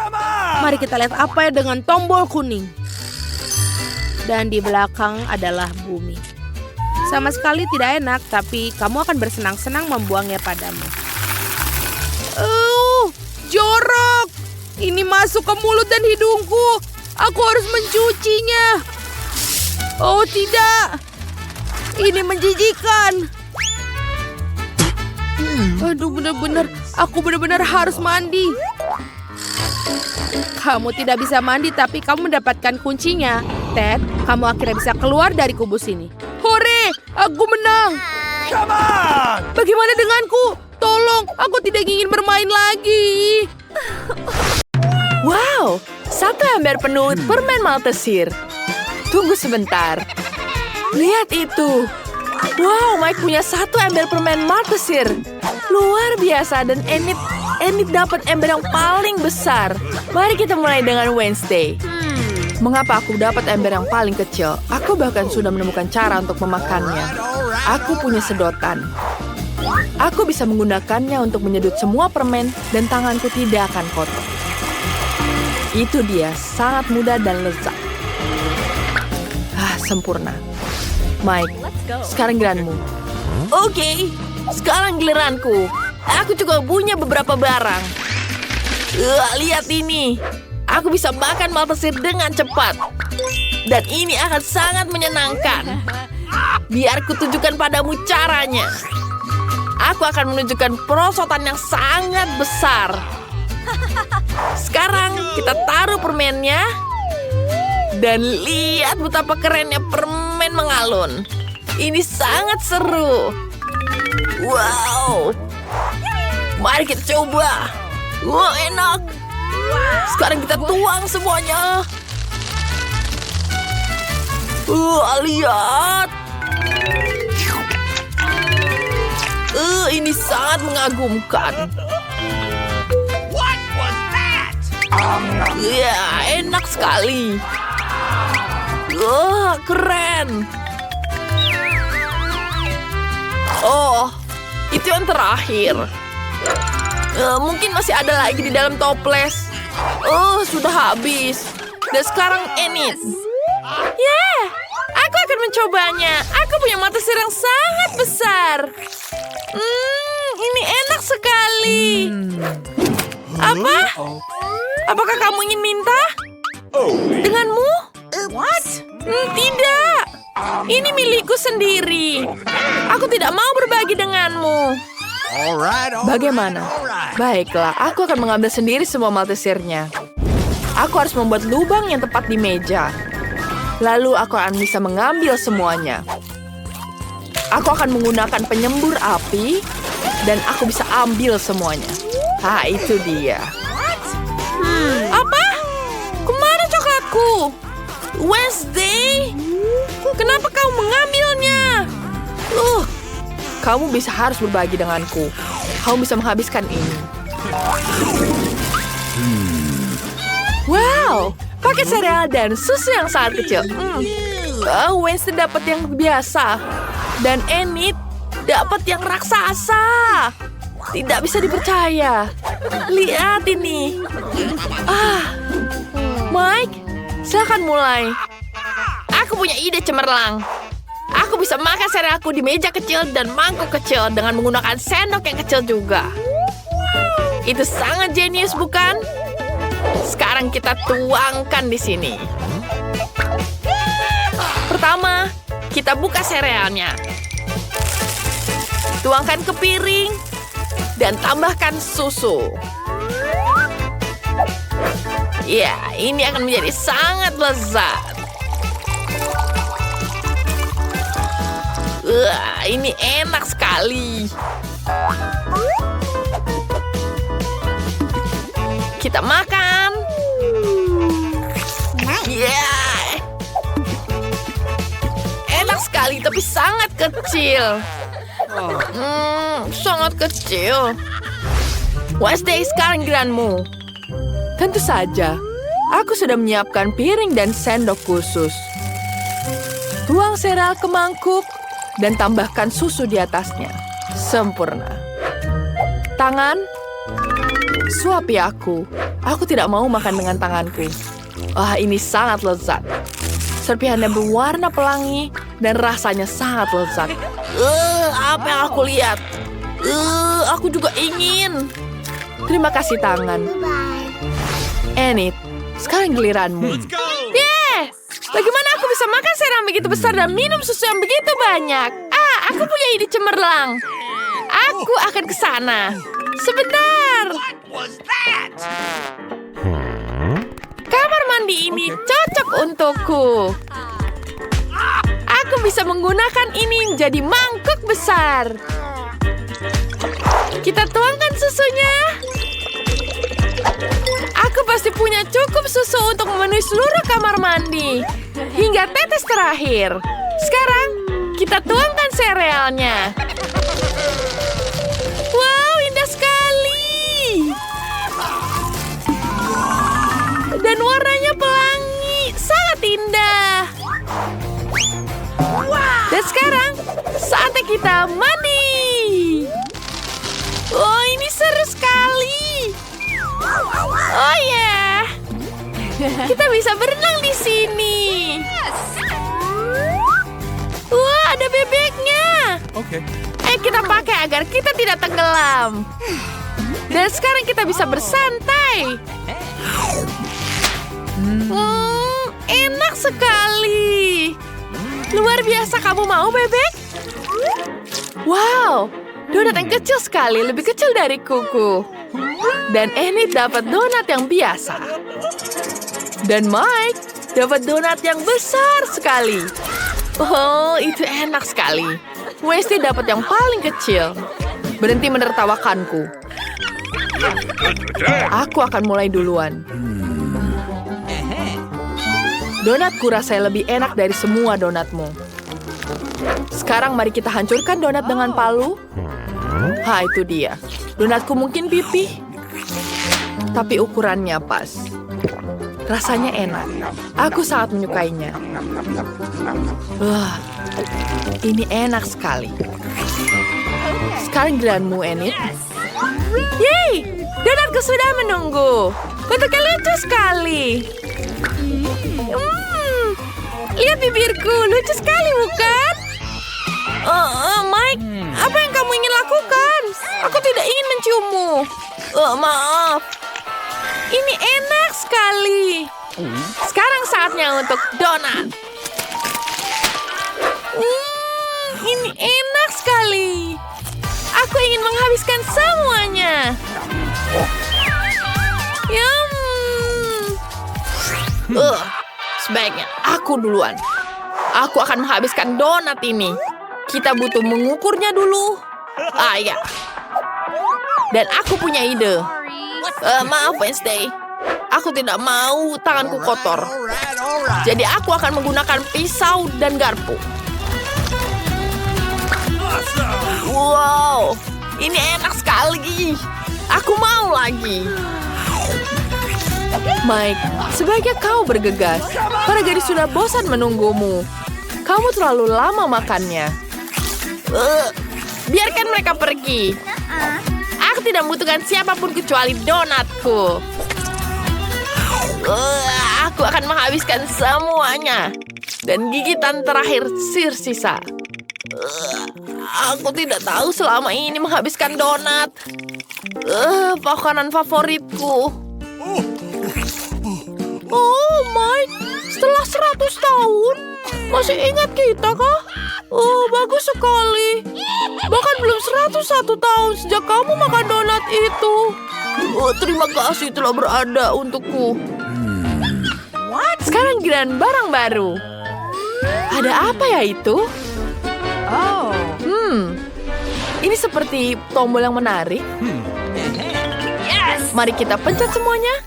Speaker 3: Mari kita lihat apa ya dengan tombol kuning. Dan di belakang adalah bumi. Sama sekali tidak enak, tapi kamu akan bersenang-senang membuangnya padamu. Jorok. Ini masuk ke mulut dan hidungku. Aku harus mencucinya. Oh tidak. Ini menjijikan. Aduh, aku benar-benar harus mandi. Kamu tidak bisa mandi, tapi kamu mendapatkan kuncinya. Ted, kamu akhirnya bisa keluar dari kubus ini. Hore, aku menang. Bagaimana denganku? Tolong. tolong. Aku tidak ingin bermain lagi.
Speaker 4: Wow, satu ember penuh permen Maltesir. Tunggu sebentar. Lihat itu. Wow, Mike punya satu ember permen Maltesir. Luar biasa dan Enid dapat ember yang paling besar. Mari kita mulai dengan Wednesday. Mengapa aku dapat ember yang paling kecil? Aku bahkan sudah menemukan cara untuk memakannya. Aku punya sedotan. Aku bisa menggunakannya untuk menyedot semua permen dan tanganku tidak akan kotor. Itu dia, sangat mudah dan lezat. Sempurna. Mike, sekarang giliranmu. Oke, sekarang giliranku. Aku juga punya beberapa barang. Lihat ini. Aku bisa makan Maltesir dengan cepat. Dan ini akan sangat menyenangkan. Biar kutunjukkan padamu caranya. Aku akan menunjukkan perosotan yang sangat besar. Sekarang kita taruh permennya. Dan lihat betapa kerennya permen mengalun. Ini sangat seru. Wow. Mari kita coba. Wah, enak. Sekarang kita tuang semuanya. Lihat. Ini sangat mengagumkan. Ya, enak sekali. Keren. Oh, itu yang terakhir. Mungkin masih ada lagi di dalam toples. Sudah habis. Dan sekarang Enid. Aku akan mencobanya. Aku punya Maltesir yang sangat besar. Ini enak sekali. Apa? Apakah kamu ingin minta? Denganmu? Tidak. Ini milikku sendiri. Aku tidak mau berbagi denganmu. Bagaimana? Baiklah, aku akan mengambil sendiri semua Maltesirnya. Aku harus membuat lubang yang tepat di meja. Lalu aku akan bisa mengambil semuanya. Aku akan menggunakan penyembur api. Dan aku bisa ambil semuanya. Itu dia. Apa? Kemana coklatku? Wednesday? Kenapa kau mengambilnya? Kamu harus berbagi denganku. Kamu bisa menghabiskan ini. Wow, pakai sereal dan susu yang sangat kecil. Wednesday dapat yang biasa. Dan Enid dapat yang raksasa. Tidak bisa dipercaya. Lihat ini. Mike, silakan mulai. Aku punya ide cemerlang. Aku bisa makan serealku di meja kecil dan mangkuk kecil dengan menggunakan sendok yang kecil juga. Itu sangat jenius, bukan? Sekarang kita tuangkan di sini. Pertama, kita buka serealnya. Tuangkan ke piring dan tambahkan susu. Ya, ini akan menjadi sangat lezat. Ini enak sekali. Kita makan. Enak sekali, tapi sangat kecil. Sangat kecil. Wednesday, sekarang giliranmu. Tentu saja. Aku sudah menyiapkan piring dan sendok khusus. Tuang sereal ke mangkuk dan tambahkan susu di atasnya. Sempurna. Tangan. Suapi aku. Aku tidak mau makan dengan tanganku. Ini sangat lezat. Serpihannya berwarna pelangi dan rasanya sangat lezat. Apa yang aku lihat? Aku juga ingin. Terima kasih tangan. Enid, sekarang giliranmu. Bagaimana aku bisa makan sereal begitu besar dan minum susu yang begitu banyak? Aku punya ide cemerlang. Aku akan ke sana. Sebentar. Kamar mandi ini cocok untukku. Aku bisa menggunakan ini menjadi mangkuk besar. Kita tuangkan susunya. Aku pasti punya cukup susu untuk memenuhi seluruh kamar mandi. Hingga tetes terakhir. Sekarang, kita tuangkan serealnya. Wow, indah sekali. Dan warnanya pelangi. Sangat indah. Dan sekarang, saatnya kita mandi. Oh, ini seru sekali. Oh ya, kita bisa berenang di sini. Wah, ada bebeknya.
Speaker 2: Okay.
Speaker 4: Kita pakai agar kita tidak tenggelam. Dan sekarang kita bisa bersantai. Enak sekali. Luar biasa, kamu mau bebek? Wow, donat yang kecil sekali, lebih kecil dari kuku. Dan Enid dapat donat yang biasa. Dan Mike dapat donat yang besar sekali. Oh, itu enak sekali. Westy dapat yang paling kecil. Berhenti menertawakanku. Aku akan mulai duluan. Donatku rasanya lebih enak dari semua donatmu. Sekarang mari kita hancurkan donat dengan palu. Itu dia. Donatku mungkin pipih, tapi ukurannya pas. Rasanya enak. Aku sangat menyukainya. Ini enak sekali. Sekarang giliranmu, Enid. Yeay! Donatku sudah menunggu. Bentuknya lucu sekali. Lihat bibirku, lucu sekali bukan? Mike, apa yang kamu ingin lakukan? Aku tidak ingin menciummu. Maaf. Ini enak sekali. Sekarang saatnya untuk donat. Ini enak sekali. Aku ingin menghabiskan semuanya. Sebaiknya aku duluan. Aku akan menghabiskan donat ini. Kita butuh mengukurnya dulu. Ya. Dan aku punya ide. Maaf, Wednesday. Aku tidak mau tanganku kotor. Jadi aku akan menggunakan pisau dan garpu. Wow, ini enak sekali. Aku mau lagi. Mike, sebaiknya kau bergegas. Para gadis sudah bosan menunggumu. Kamu terlalu lama makannya. Biarkan mereka pergi. Aku tidak membutuhkan siapapun kecuali donatku. Aku akan menghabiskan semuanya. Dan gigitan terakhir sisa. Aku tidak tahu selama ini menghabiskan donat. Makanan favoritku. Oh, Mike, setelah 100 tahun, masih ingat kita kah? Oh, bagus sekali. Bahkan belum 101 tahun sejak kamu makan donat itu. Terima kasih telah berada untukku. Sekarang giliran barang baru. Ada apa ya itu? Ini seperti tombol yang menarik. Mari kita pencet semuanya.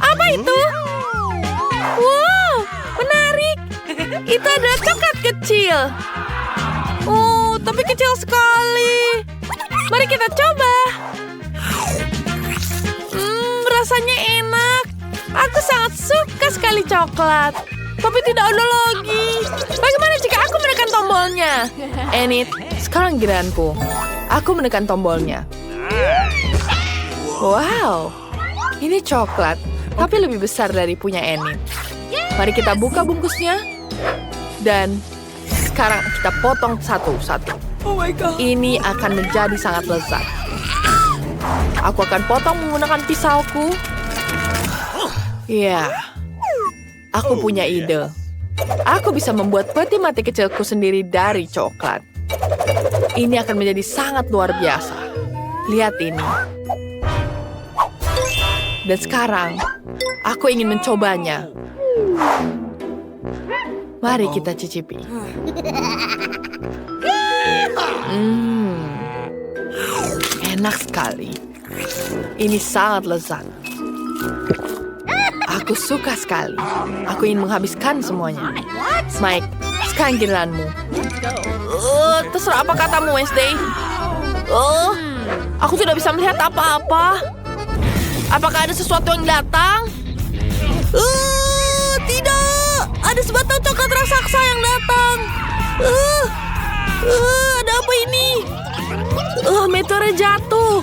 Speaker 4: Apa itu? Wow, menarik. Itu adalah coklat kecil. Tapi kecil sekali. Mari kita coba. Rasanya enak. Aku sangat suka sekali coklat. Tapi tidak ada lagi. Bagaimana jika aku menekan tombolnya? Enid, sekarang giliranku. Aku menekan tombolnya. Wow, ini coklat, tapi lebih besar dari punya Enid. Mari kita buka bungkusnya. Dan sekarang kita potong satu-satu. Ini akan menjadi sangat lezat. Aku akan potong menggunakan pisauku. Ya, aku punya ide. Aku bisa membuat peti mati kecilku sendiri dari coklat. Ini akan menjadi sangat luar biasa. Lihat ini. Dan sekarang, aku ingin mencobanya. Mari kita cicipi. Enak sekali. Ini sangat lezat. Aku suka sekali. Aku ingin menghabiskan semuanya. Mike, sekarang giliranmu. Terserah apa katamu, Wednesday. Aku tidak bisa melihat apa-apa. Apakah ada sesuatu yang datang? Tidak. Ada sebatang coklat raksasa yang datang. Ada apa ini? Meteorit jatuh.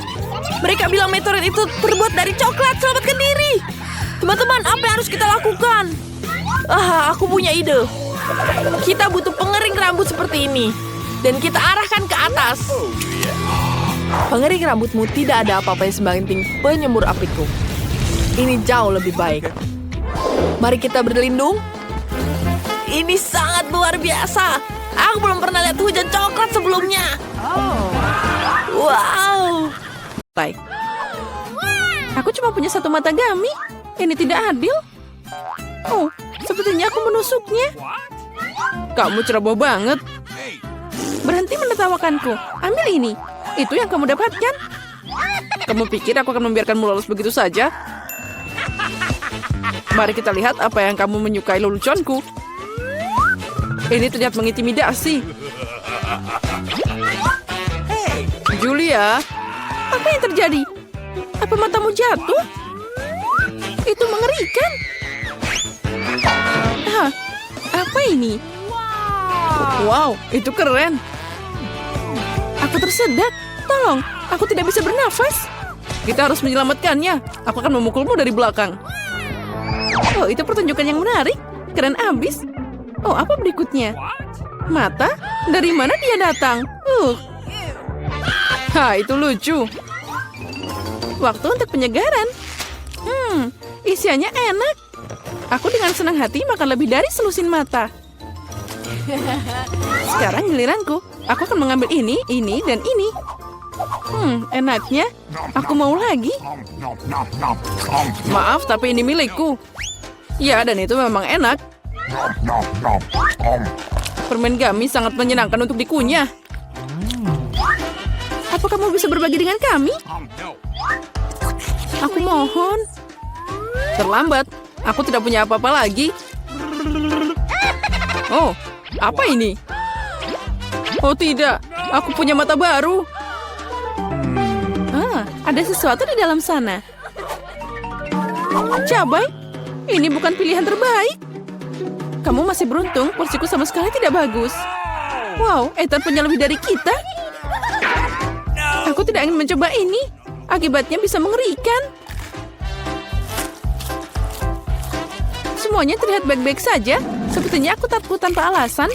Speaker 4: Mereka bilang meteorit itu terbuat dari coklat. Selamatkan diri. Teman-teman, apa yang harus kita lakukan? Aku punya ide. Kita butuh pengering rambut seperti ini. Dan kita arahkan ke atas. Pengering rambutmu tidak ada apa-apa yang sebanting penyembur apiku. Ini jauh lebih baik. Mari kita berlindung. Ini sangat luar biasa. Aku belum pernah lihat hujan coklat sebelumnya. Wow.
Speaker 1: Baik. Aku cuma punya satu mata gami. Ini tidak adil. Oh, sepertinya aku menusuknya. Kamu ceroboh banget. Berhenti menertawakanku. Ambil ini. Itu yang kamu dapatkan. Kamu pikir aku akan membiarkanmu lolos begitu saja? Mari kita lihat apa yang kamu menyukai leluconku. Ini terlihat mengintimidasi. Julia, apa yang terjadi? Apa matamu jatuh? Itu mengerikan. Apa ini? Wow, itu keren. Aku tersedak. Tolong, aku tidak bisa bernafas. Kita harus menyelamatkannya. Aku akan memukulmu dari belakang. Oh, itu pertunjukan yang menarik. Keren abis. Oh, apa berikutnya? Mata? Dari mana dia datang? Itu lucu. Waktu untuk penyegaran. Isiannya enak. Aku dengan senang hati makan lebih dari selusin mata. Sekarang giliranku. Aku akan mengambil ini, dan ini. Enaknya. Aku mau lagi. Maaf, tapi ini milikku. Ya, dan itu memang enak. Permen gami sangat menyenangkan untuk dikunyah. Apa kamu bisa berbagi dengan kami? Aku mohon. Terlambat. Aku tidak punya apa-apa lagi. Oh, apa ini? Oh tidak, aku punya mata baru. Ada sesuatu di dalam sana. Cabai, ini bukan pilihan terbaik. Kamu masih beruntung, porsiku sama sekali tidak bagus. Wow, Ethan punya lebih dari kita. Aku tidak ingin mencoba ini. Akibatnya bisa mengerikan. Semuanya terlihat baik-baik saja. Sepertinya aku takut tanpa alasan.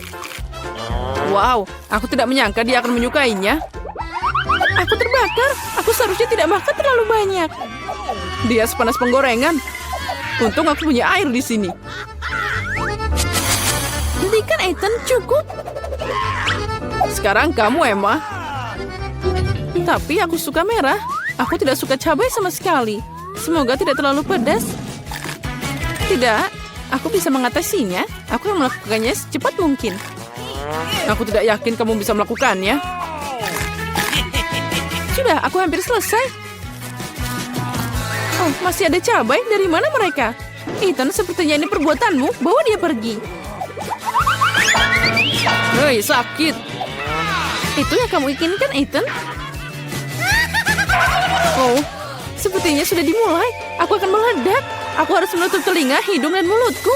Speaker 1: Wow, aku tidak menyangka dia akan menyukainya. Aku terbakar. Aku seharusnya tidak makan terlalu banyak. Dia sepanas penggorengan. Untung aku punya air di sini. Hentikan, Ethan, cukup. Sekarang kamu, Emma. Tapi aku suka merah. Aku tidak suka cabai sama sekali. Semoga tidak terlalu pedas. Tidak, aku bisa mengatasinya. Aku akan melakukannya secepat mungkin. Aku tidak yakin kamu bisa melakukannya. Sudah, aku hampir selesai. Oh, masih ada cabai. Dari mana mereka? Ethan, sepertinya ini perbuatanmu. Bawa dia pergi. Hei, sakit. Itu yang kamu inginkan, Ethan? Oh, sepertinya sudah dimulai. Aku akan meledak. Aku harus menutup telinga, hidung, dan mulutku.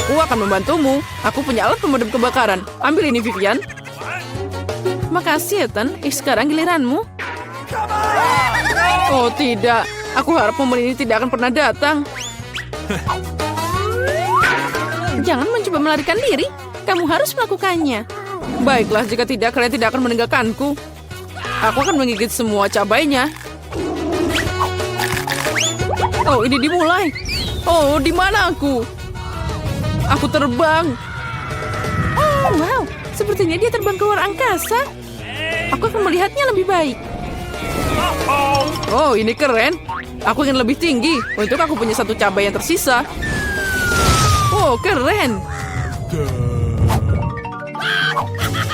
Speaker 1: Aku akan membantumu. Aku punya alat pemadam kebakaran. Ambil ini, Vivian. Makasih, Ethan. Sekarang giliranmu. Oh, tidak. Aku harap momen ini tidak akan pernah datang. Jangan mencoba melarikan diri. Kamu harus melakukannya. Baiklah, jika tidak, kalian tidak akan meninggalkanku. Aku akan menggigit semua cabainya. Oh, ini dimulai. Oh, di mana aku? Aku terbang. Oh, wow. Sepertinya dia terbang keluar angkasa. Aku akan melihatnya lebih baik. Oh, ini keren. Aku ingin lebih tinggi. Untuk aku punya satu cabai yang tersisa. Oh, keren.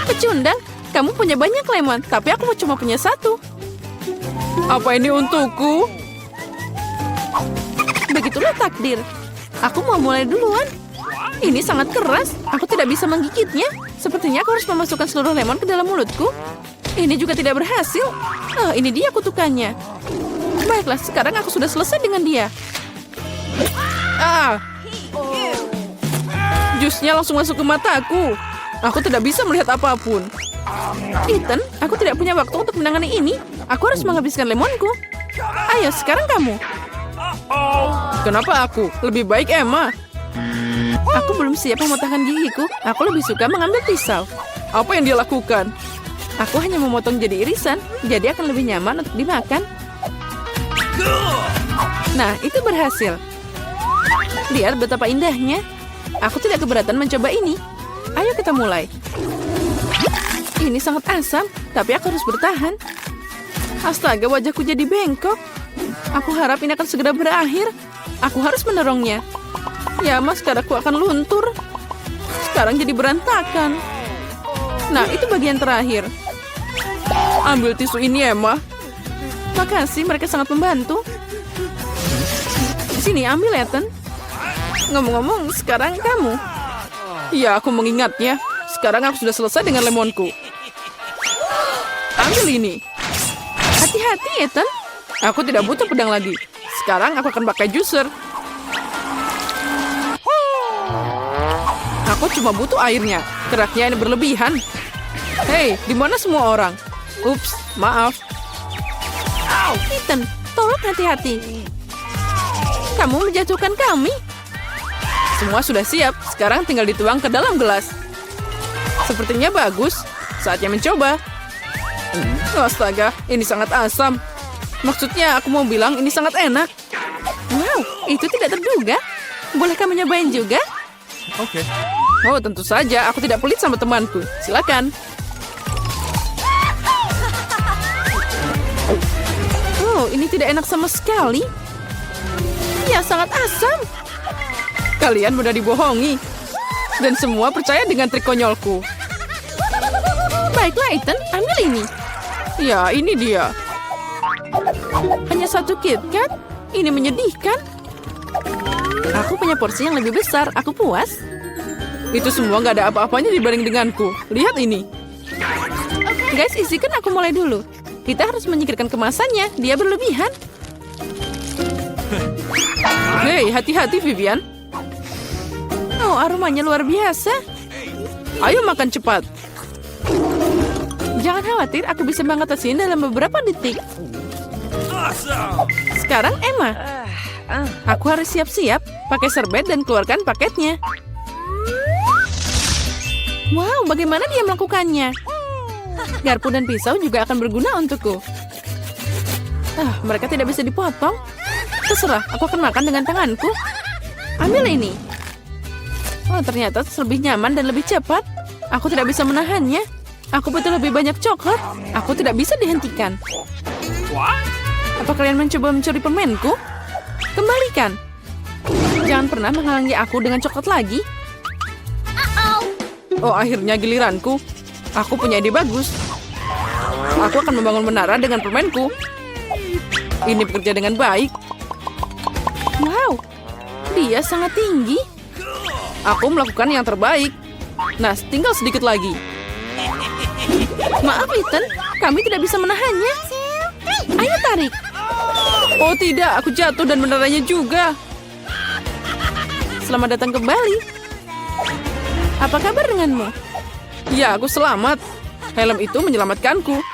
Speaker 1: Pecundang, Kamu punya banyak lemon, tapi aku cuma punya satu. Apa ini untukku? Begitulah takdir. Aku mau mulai duluan. Ini sangat keras. Aku tidak bisa menggigitnya. Sepertinya aku harus memasukkan seluruh lemon ke dalam mulutku. Ini juga tidak berhasil. Ini dia kutukannya. Baiklah, sekarang aku sudah selesai dengan dia. Jusnya langsung masuk ke mataku. Aku tidak bisa melihat apapun. Ethan, aku tidak punya waktu untuk menangani ini. Aku harus menghabiskan lemonku. Ayo, sekarang kamu. Kenapa aku? Lebih baik Emma. Aku belum siap memotongkan gigiku. Aku lebih suka mengambil pisau. Apa yang dia lakukan? Aku hanya memotong jadi irisan, jadi akan lebih nyaman untuk dimakan. Nah, itu berhasil. Lihat betapa indahnya. Aku tidak keberatan mencoba ini. Ayo kita mulai. Ini sangat asam, tapi aku harus bertahan. Astaga, wajahku jadi bengkok. Aku harap ini akan segera berakhir. Aku harus mendorongnya. Ya, maskaraku akan luntur. Sekarang jadi berantakan. Nah, itu bagian terakhir. Ambil tisu ini, Emma. Makasih, mereka sangat membantu. Sini, ambil, Ethan. Ngomong-ngomong, sekarang kamu. Iya, aku mengingatnya. Sekarang aku sudah selesai dengan lemonku. Ambil ini. Hati-hati, Ethan. Aku tidak butuh pedang lagi. Sekarang aku akan pakai juicer. Aku cuma butuh airnya. Keraknya ini berlebihan. Hei, di mana semua orang? Ups, maaf. Ethan, tolong hati-hati. Kamu menjatuhkan kami. Semua sudah siap. Sekarang tinggal dituang ke dalam gelas. Sepertinya bagus. Saatnya mencoba. Astaga, ini sangat asam. Maksudnya aku mau bilang ini sangat enak. Wow, itu tidak terduga. Bolehkah menyobain juga?
Speaker 2: Oke.
Speaker 1: Oh, tentu saja. Aku tidak pelit sama temanku. Silakan. Oh, ini tidak enak sama sekali. Ya, sangat asam. Kalian mudah dibohongi. Dan semua percaya dengan trik konyolku. Baiklah, Ethan. Ambil ini. Ya, ini dia. Hanya satu KitKat? Ini menyedihkan. Aku punya porsi yang lebih besar. Aku puas. Itu semua nggak ada apa-apanya dibanding denganku. Lihat ini. Guys, izinkan aku mulai dulu. Kita harus menyingkirkan kemasannya. Dia berlebihan. Hei, hati-hati, Vivian. Oh, aromanya luar biasa. Ayo makan cepat. Jangan khawatir, aku bisa mengatasinya dalam beberapa detik. Sekarang Emma. Aku harus siap-siap. Pakai serbet dan keluarkan paketnya. Wow, bagaimana dia melakukannya? Garpu dan pisau juga akan berguna untukku. Mereka tidak bisa dipotong. Terserah, aku akan makan dengan tanganku. Ambil ini. Oh, ternyata lebih nyaman dan lebih cepat. Aku tidak bisa menahannya. Aku butuh lebih banyak coklat. Aku tidak bisa dihentikan. Apa kalian mencoba mencuri permenku? Kembalikan. Jangan pernah menghalangi aku dengan coklat lagi. Oh, akhirnya giliranku. Aku punya ide bagus. Aku akan membangun menara dengan permenku. Ini bekerja dengan baik. Wow, dia sangat tinggi. Aku melakukan yang terbaik. Nah, tinggal sedikit lagi. Maaf, Ethan. Kami tidak bisa menahannya. Ayo tarik. Oh tidak, aku jatuh dan menerannya juga. Selamat datang kembali. Apa kabar denganmu? Ya, aku selamat. Helm itu menyelamatkanku.